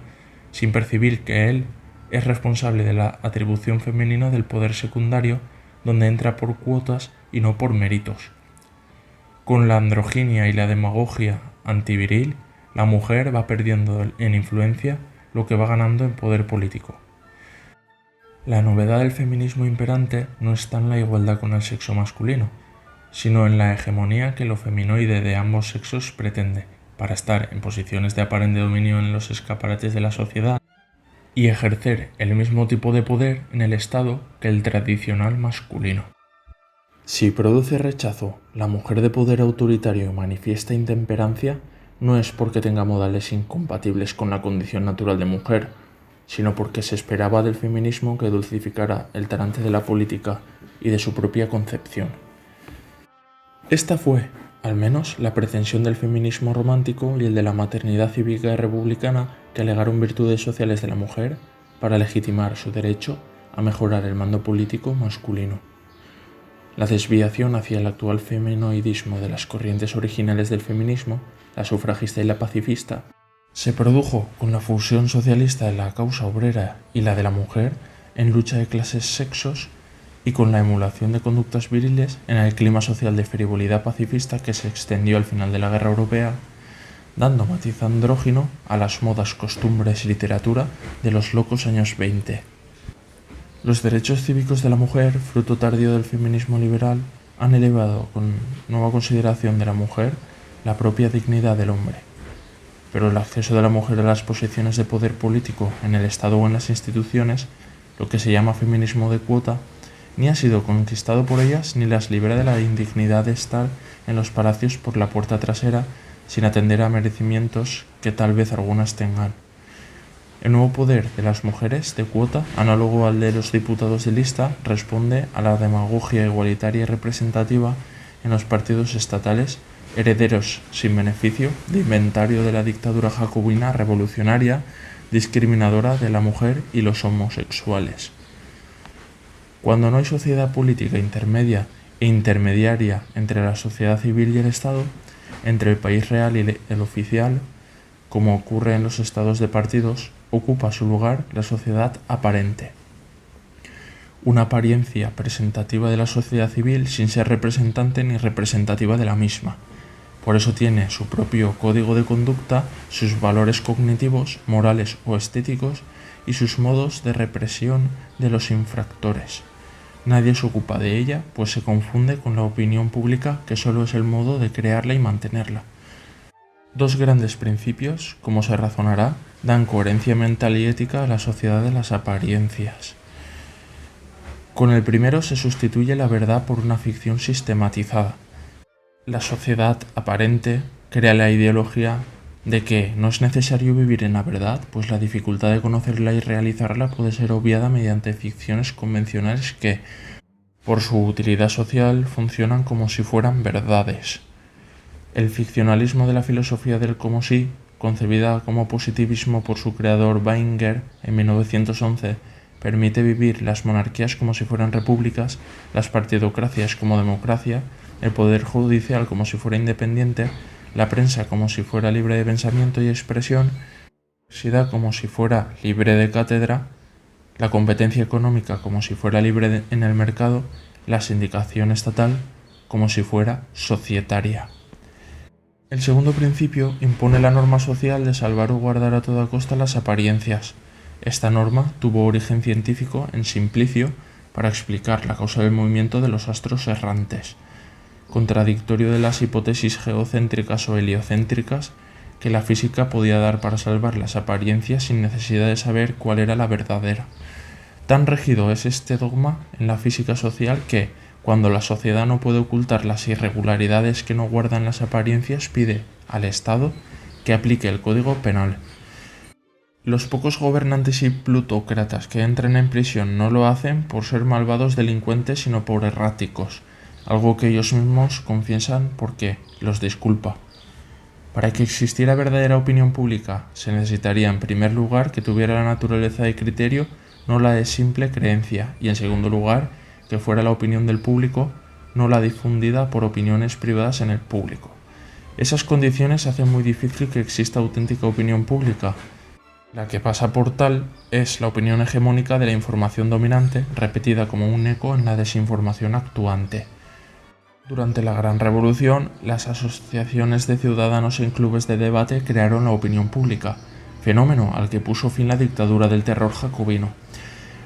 sin percibir que él es responsable de la atribución femenina del poder secundario, donde entra por cuotas y no por méritos. Con la androginia y la demagogia antiviril, la mujer va perdiendo en influencia lo que va ganando en poder político. La novedad del feminismo imperante no está en la igualdad con el sexo masculino, sino en la hegemonía que lo feminoide de ambos sexos pretende, para estar en posiciones de aparente dominio en los escaparates de la sociedad y ejercer el mismo tipo de poder en el Estado que el tradicional masculino. Si produce rechazo la mujer de poder autoritario y manifiesta intemperancia, no es porque tenga modales incompatibles con la condición natural de mujer, sino porque se esperaba del feminismo que dulcificara el talante de la política y de su propia concepción. Esta fue, al menos, la pretensión del feminismo romántico y el de la maternidad cívica y republicana, que alegaron virtudes sociales de la mujer para legitimar su derecho a mejorar el mando político masculino. La desviación hacia el actual feminoidismo de las corrientes originales del feminismo, la sufragista y la pacifista, se produjo con la fusión socialista de la causa obrera y la de la mujer en lucha de clases-sexos y con la emulación de conductas viriles en el clima social de frivolidad pacifista que se extendió al final de la Guerra Europea, dando matiz andrógino a las modas, costumbres y literatura de los locos años 20. Los derechos cívicos de la mujer, fruto tardío del feminismo liberal, han elevado con nueva consideración de la mujer la propia dignidad del hombre. Pero el acceso de la mujer a las posiciones de poder político en el Estado o en las instituciones, lo que se llama feminismo de cuota, ni ha sido conquistado por ellas ni las libera de la indignidad de estar en los palacios por la puerta trasera sin atender a merecimientos que tal vez algunas tengan. El nuevo poder de las mujeres de cuota, análogo al de los diputados de lista, responde a la demagogia igualitaria y representativa en los partidos estatales, herederos sin beneficio de inventario de la dictadura jacobina revolucionaria, discriminadora de la mujer y los homosexuales. Cuando no hay sociedad política intermedia e intermediaria entre la sociedad civil y el Estado, entre el país real y el oficial, como ocurre en los estados de partidos, ocupa su lugar la sociedad aparente. Una apariencia presentativa de la sociedad civil sin ser representante ni representativa de la misma. Por eso tiene su propio código de conducta, sus valores cognitivos, morales o estéticos y sus modos de represión de los infractores. Nadie se ocupa de ella, pues se confunde con la opinión pública, que solo es el modo de crearla y mantenerla. Dos grandes principios, como se razonará, dan coherencia mental y ética a la sociedad de las apariencias. Con el primero se sustituye la verdad por una ficción sistematizada. La sociedad aparente crea la ideología de que no es necesario vivir en la verdad, pues la dificultad de conocerla y realizarla puede ser obviada mediante ficciones convencionales que, por su utilidad social, funcionan como si fueran verdades. El ficcionalismo de la filosofía del como sí, concebida como positivismo por su creador Wenger en 1911, permite vivir las monarquías como si fueran repúblicas, las partidocracias como democracia, el poder judicial como si fuera independiente, la prensa como si fuera libre de pensamiento y expresión, la universidad como si fuera libre de cátedra, la competencia económica como si fuera libre en el mercado, la sindicación estatal como si fuera societaria. El segundo principio impone la norma social de salvar o guardar a toda costa las apariencias. Esta norma tuvo origen científico en Simplicio para explicar la causa del movimiento de los astros errantes, contradictorio de las hipótesis geocéntricas o heliocéntricas que la física podía dar para salvar las apariencias sin necesidad de saber cuál era la verdadera. Tan rígido es este dogma en la física social que, cuando la sociedad no puede ocultar las irregularidades que no guardan las apariencias, pide al Estado que aplique el Código Penal. Los pocos gobernantes y plutócratas que entran en prisión no lo hacen por ser malvados delincuentes, sino por erráticos, algo que ellos mismos confiesan porque los disculpa. Para que existiera verdadera opinión pública, se necesitaría en primer lugar que tuviera la naturaleza de criterio no la de simple creencia, y en segundo lugar, que fuera la opinión del público, no la difundida por opiniones privadas en el público. Esas condiciones hacen muy difícil que exista auténtica opinión pública. La que pasa por tal es la opinión hegemónica de la información dominante, repetida como un eco en la desinformación actuante. Durante la Gran Revolución, las asociaciones de ciudadanos en clubes de debate crearon la opinión pública, fenómeno al que puso fin la dictadura del terror jacobino.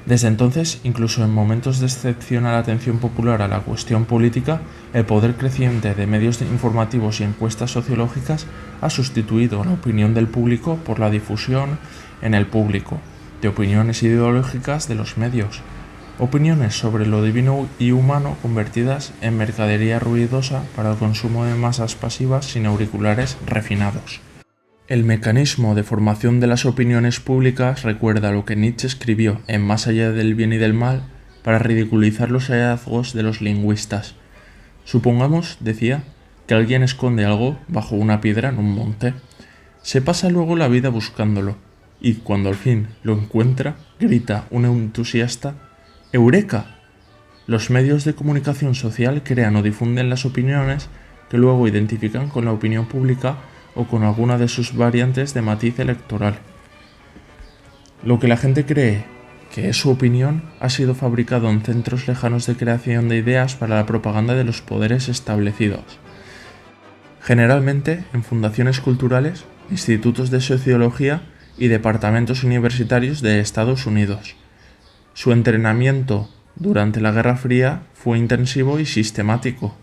Desde entonces, incluso en momentos de excepcional atención popular a la cuestión política, el poder creciente de medios informativos y encuestas sociológicas ha sustituido la opinión del público por la difusión en el público de opiniones ideológicas de los medios. Opiniones sobre lo divino y humano convertidas en mercadería ruidosa para el consumo de masas pasivas sin auriculares refinados. El mecanismo de formación de las opiniones públicas recuerda lo que Nietzsche escribió en Más allá del bien y del mal para ridiculizar los hallazgos de los lingüistas. Supongamos, decía, que alguien esconde algo bajo una piedra en un monte. Se pasa luego la vida buscándolo, y cuando al fin lo encuentra, grita un entusiasta: ¡Eureka! Los medios de comunicación social crean o difunden las opiniones que luego identifican con la opinión pública o con alguna de sus variantes de matiz electoral. Lo que la gente cree que es su opinión ha sido fabricado en centros lejanos de creación de ideas para la propaganda de los poderes establecidos. Generalmente en fundaciones culturales, institutos de sociología y departamentos universitarios de Estados Unidos. Su entrenamiento durante la Guerra Fría fue intensivo y sistemático.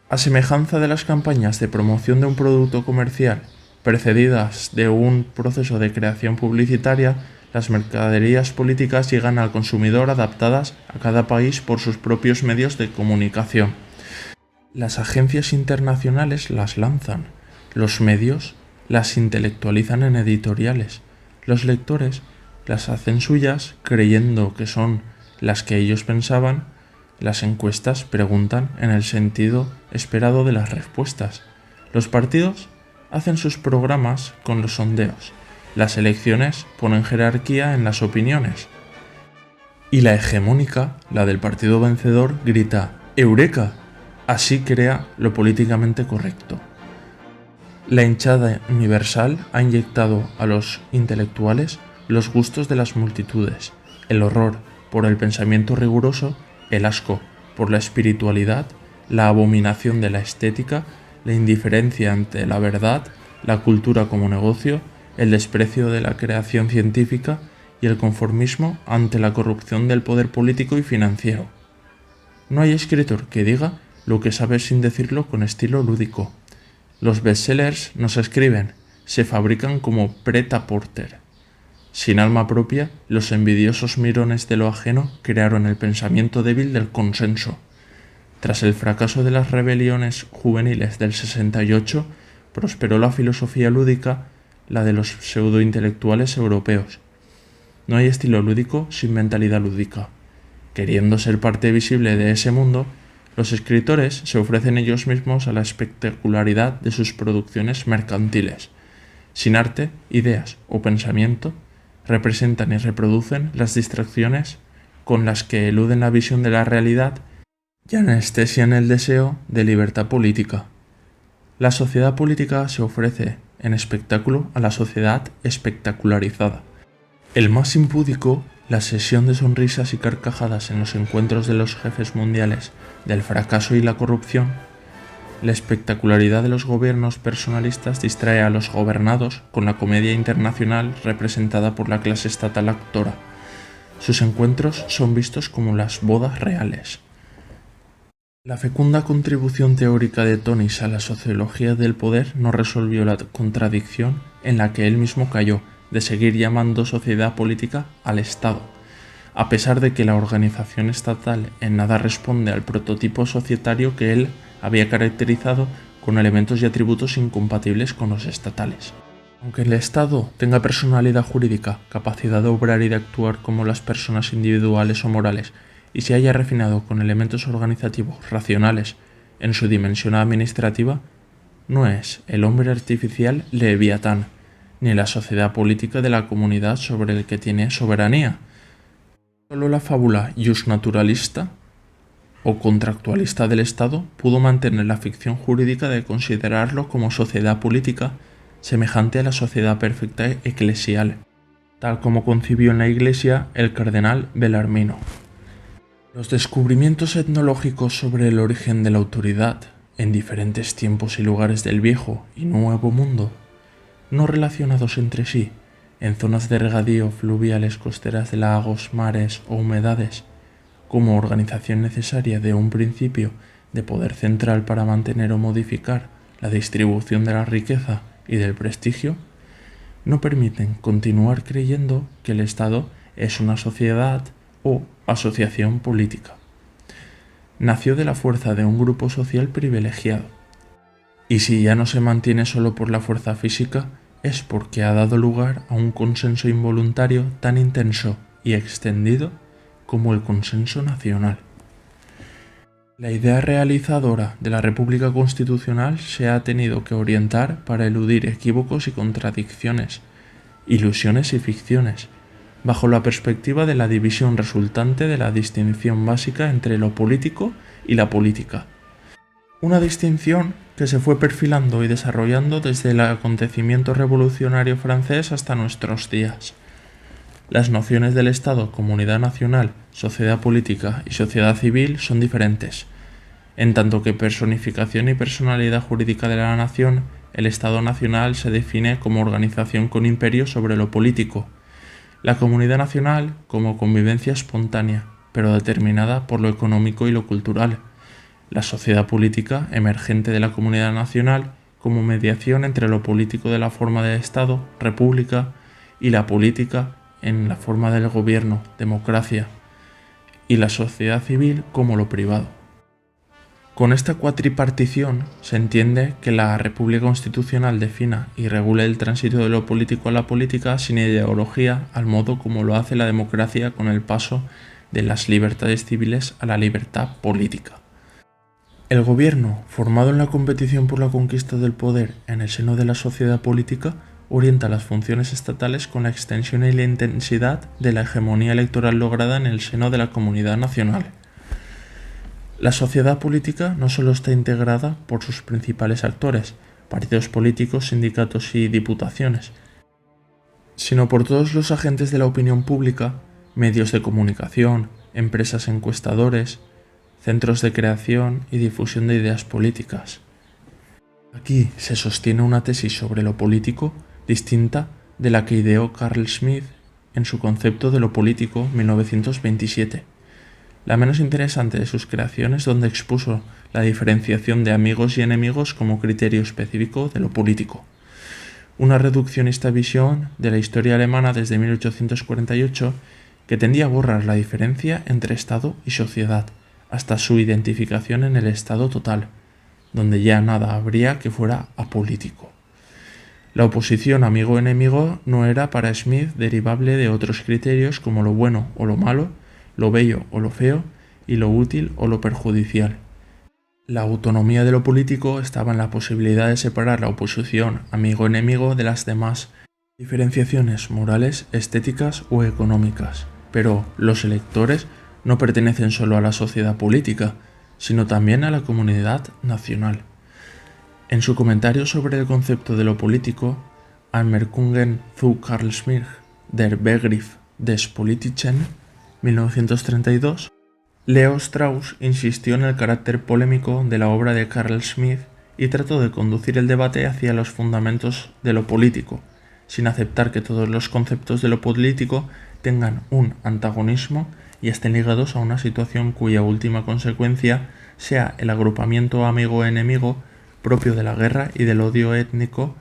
A semejanza de las campañas de promoción de un producto comercial precedidas de un proceso de creación publicitaria, las mercaderías políticas llegan al consumidor adaptadas a cada país por sus propios medios de comunicación. Las agencias internacionales las lanzan, los medios las intelectualizan en editoriales, los lectores las hacen suyas creyendo que son las que ellos pensaban. Las encuestas preguntan en el sentido esperado de las respuestas. Los partidos hacen sus programas con los sondeos. Las elecciones ponen jerarquía en las opiniones. Y la hegemónica, la del partido vencedor, grita ¡Eureka! Así crea lo políticamente correcto. La hinchada universal ha inyectado a los intelectuales los gustos de las multitudes, el horror por el pensamiento riguroso, el asco por la espiritualidad, la abominación de la estética, la indiferencia ante la verdad, la cultura como negocio, el desprecio de la creación científica y el conformismo ante la corrupción del poder político y financiero. No hay escritor que diga lo que sabe sin decirlo con estilo lúdico. Los bestsellers no se escriben, se fabrican como prêt-à-porter. Sin alma propia, los envidiosos mirones de lo ajeno crearon el pensamiento débil del consenso. Tras el fracaso de las rebeliones juveniles del 68, prosperó la filosofía lúdica, la de los pseudointelectuales europeos. No hay estilo lúdico sin mentalidad lúdica. Queriendo ser parte visible de ese mundo, los escritores se ofrecen ellos mismos a la espectacularidad de sus producciones mercantiles. Sin arte, ideas o pensamiento, representan y reproducen las distracciones con las que eluden la visión de la realidad y anestesian el deseo de libertad política. La sociedad política se ofrece en espectáculo a la sociedad espectacularizada. El más impúdico, la sesión de sonrisas y carcajadas en los encuentros de los jefes mundiales del fracaso y la corrupción. La espectacularidad de los gobiernos personalistas distrae a los gobernados con la comedia internacional representada por la clase estatal actora. Sus encuentros son vistos como las bodas reales. La fecunda contribución teórica de Tonis a la sociología del poder no resolvió la contradicción en la que él mismo cayó de seguir llamando sociedad política al Estado, a pesar de que la organización estatal en nada responde al prototipo societario que él había caracterizado con elementos y atributos incompatibles con los estatales. Aunque el Estado tenga personalidad jurídica, capacidad de obrar y de actuar como las personas individuales o morales, y se haya refinado con elementos organizativos racionales en su dimensión administrativa, no es el hombre artificial Leviatán, ni la sociedad política de la comunidad sobre el que tiene soberanía. Solo la fábula justnaturalista o contractualista del Estado pudo mantener la ficción jurídica de considerarlo como sociedad política semejante a la sociedad perfecta eclesial, tal como concibió en la Iglesia el cardenal Bellarmino. Los descubrimientos etnológicos sobre el origen de la autoridad en diferentes tiempos y lugares del Viejo y Nuevo Mundo, no relacionados entre sí, en zonas de regadío, fluviales, costeras de lagos, mares o humedades, como organización necesaria de un principio de poder central para mantener o modificar la distribución de la riqueza y del prestigio, no permiten continuar creyendo que el Estado es una sociedad o asociación política. Nació de la fuerza de un grupo social privilegiado, y si ya no se mantiene solo por la fuerza física, es porque ha dado lugar a un consenso involuntario tan intenso y extendido como el consenso nacional. La idea realizadora de la República Constitucional se ha tenido que orientar para eludir equívocos y contradicciones, ilusiones y ficciones, bajo la perspectiva de la división resultante de la distinción básica entre lo político y la política. Una distinción que se fue perfilando y desarrollando desde el acontecimiento revolucionario francés hasta nuestros días. Las nociones del Estado, comunidad nacional, sociedad política y sociedad civil son diferentes. En tanto que personificación y personalidad jurídica de la nación, el Estado nacional se define como organización con imperio sobre lo político. La comunidad nacional como convivencia espontánea, pero determinada por lo económico y lo cultural. La sociedad política, emergente de la comunidad nacional, como mediación entre lo político de la forma de Estado, república, y la política en la forma del gobierno, democracia, y la sociedad civil como lo privado. Con esta cuatripartición se entiende que la República Constitucional defina y regule el tránsito de lo político a la política sin ideología, al modo como lo hace la democracia con el paso de las libertades civiles a la libertad política. El gobierno, formado en la competición por la conquista del poder en el seno de la sociedad política, orienta las funciones estatales con la extensión y la intensidad de la hegemonía electoral lograda en el seno de la comunidad nacional. La sociedad política no solo está integrada por sus principales actores, partidos políticos, sindicatos y diputaciones, sino por todos los agentes de la opinión pública, medios de comunicación, empresas encuestadores, centros de creación y difusión de ideas políticas. Aquí se sostiene una tesis sobre lo político distinta de la que ideó Carl Schmitt en su concepto de lo político 1927, la menos interesante de sus creaciones, donde expuso la diferenciación de amigos y enemigos como criterio específico de lo político. Una reduccionista visión de la historia alemana desde 1848 que tendía a borrar la diferencia entre Estado y sociedad, hasta su identificación en el Estado total, donde ya nada habría que fuera apolítico. La oposición amigo-enemigo no era para Schmitt derivable de otros criterios como lo bueno o lo malo, lo bello o lo feo, y lo útil o lo perjudicial. La autonomía de lo político estaba en la posibilidad de separar la oposición amigo-enemigo de las demás diferenciaciones morales, estéticas o económicas. Pero los electores no pertenecen solo a la sociedad política, sino también a la comunidad nacional. En su comentario sobre el concepto de lo político, Anmerkungen zu Carl Schmitt, der Begriff des Politischen, 1932, Leo Strauss insistió en el carácter polémico de la obra de Carl Schmitt y trató de conducir el debate hacia los fundamentos de lo político, sin aceptar que todos los conceptos de lo político tengan un antagonismo y estén ligados a una situación cuya última consecuencia sea el agrupamiento amigo-enemigo propio de la guerra y del odio étnico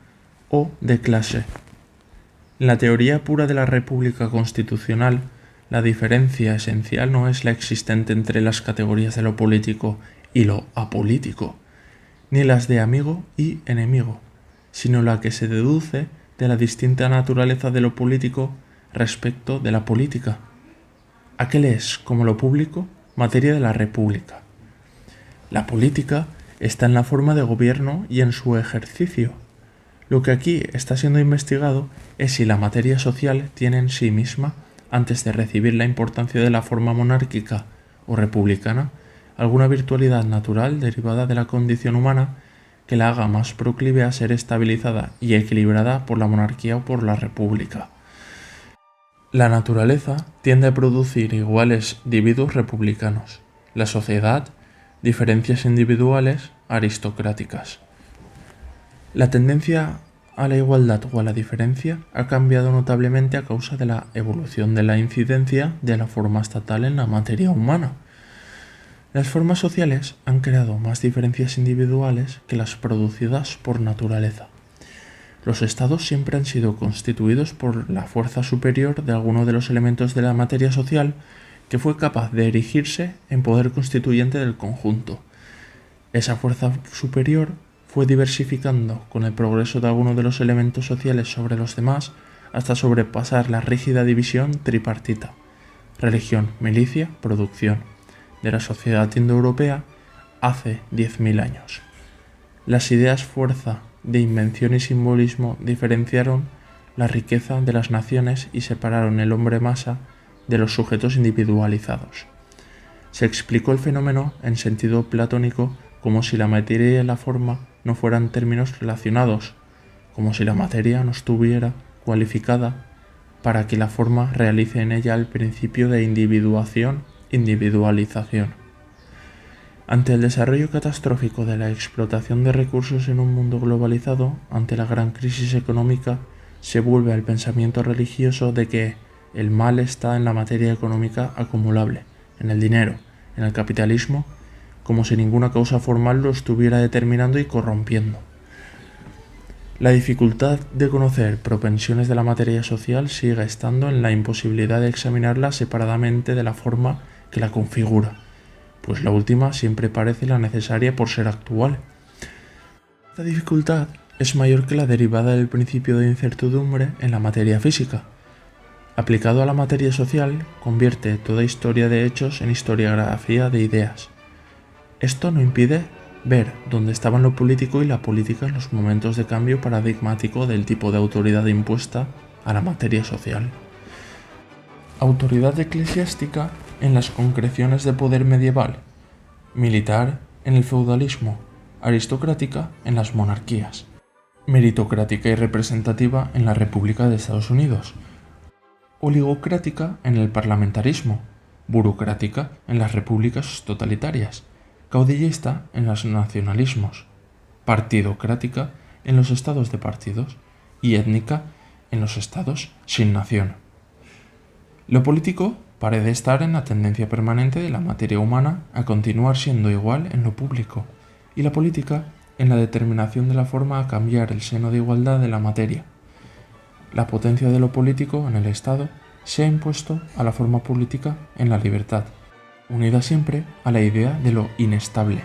o de clase. En la teoría pura de la República Constitucional, la diferencia esencial no es la existente entre las categorías de lo político y lo apolítico, ni las de amigo y enemigo, sino la que se deduce de la distinta naturaleza de lo político respecto de la política. Aquel es, como lo público, materia de la República. La política está en la forma de gobierno y en su ejercicio. Lo que aquí está siendo investigado es si la materia social tiene en sí misma antes de recibir la importancia de la forma monárquica o republicana, alguna virtualidad natural derivada de la condición humana que la haga más proclive a ser estabilizada y equilibrada por la monarquía o por la república. La naturaleza tiende a producir iguales individuos republicanos, la sociedad, diferencias individuales aristocráticas. La tendencia a la igualdad o a la diferencia ha cambiado notablemente a causa de la evolución de la incidencia de la forma estatal en la materia humana. Las formas sociales han creado más diferencias individuales que las producidas por naturaleza. Los estados siempre han sido constituidos por la fuerza superior de alguno de los elementos de la materia social que fue capaz de erigirse en poder constituyente del conjunto. Esa fuerza superior fue diversificando con el progreso de alguno de los elementos sociales sobre los demás hasta sobrepasar la rígida división tripartita: religión, milicia, producción, de la sociedad indoeuropea hace 10.000 años. Las ideas fuerza de invención y simbolismo diferenciaron la riqueza de las naciones y separaron el hombre masa de los sujetos individualizados. Se explicó el fenómeno en sentido platónico como si la materia y la forma no fueran términos relacionados, como si la materia no estuviera cualificada para que la forma realice en ella el principio de individuación. Ante el desarrollo catastrófico de la explotación de recursos en un mundo globalizado, ante la gran crisis económica, se vuelve al pensamiento religioso de que el mal está en la materia económica acumulable, en el dinero, en el capitalismo, como si ninguna causa formal lo estuviera determinando y corrompiendo. La dificultad de conocer propensiones de la materia social sigue estando en la imposibilidad de examinarla separadamente de la forma que la configura, pues la última siempre parece la necesaria por ser actual. Esta dificultad es mayor que la derivada del principio de incertidumbre en la materia física. Aplicado a la materia social, convierte toda historia de hechos en historiografía de ideas. Esto no impide ver dónde estaban lo político y la política en los momentos de cambio paradigmático del tipo de autoridad impuesta a la materia social. Autoridad eclesiástica en las concreciones de poder medieval, militar en el feudalismo, aristocrática en las monarquías, meritocrática y representativa en la República de Estados Unidos, oligocrática en el parlamentarismo, burocrática en las repúblicas totalitarias, caudillista en los nacionalismos, partidocrática en los estados de partidos y étnica en los estados sin nación. Lo político parece estar en la tendencia permanente de la materia humana a continuar siendo igual en lo público, y la política en la determinación de la forma a cambiar el seno de igualdad de la materia. La potencia de lo político en el Estado se ha impuesto a la forma política en la libertad, unida siempre a la idea de lo inestable.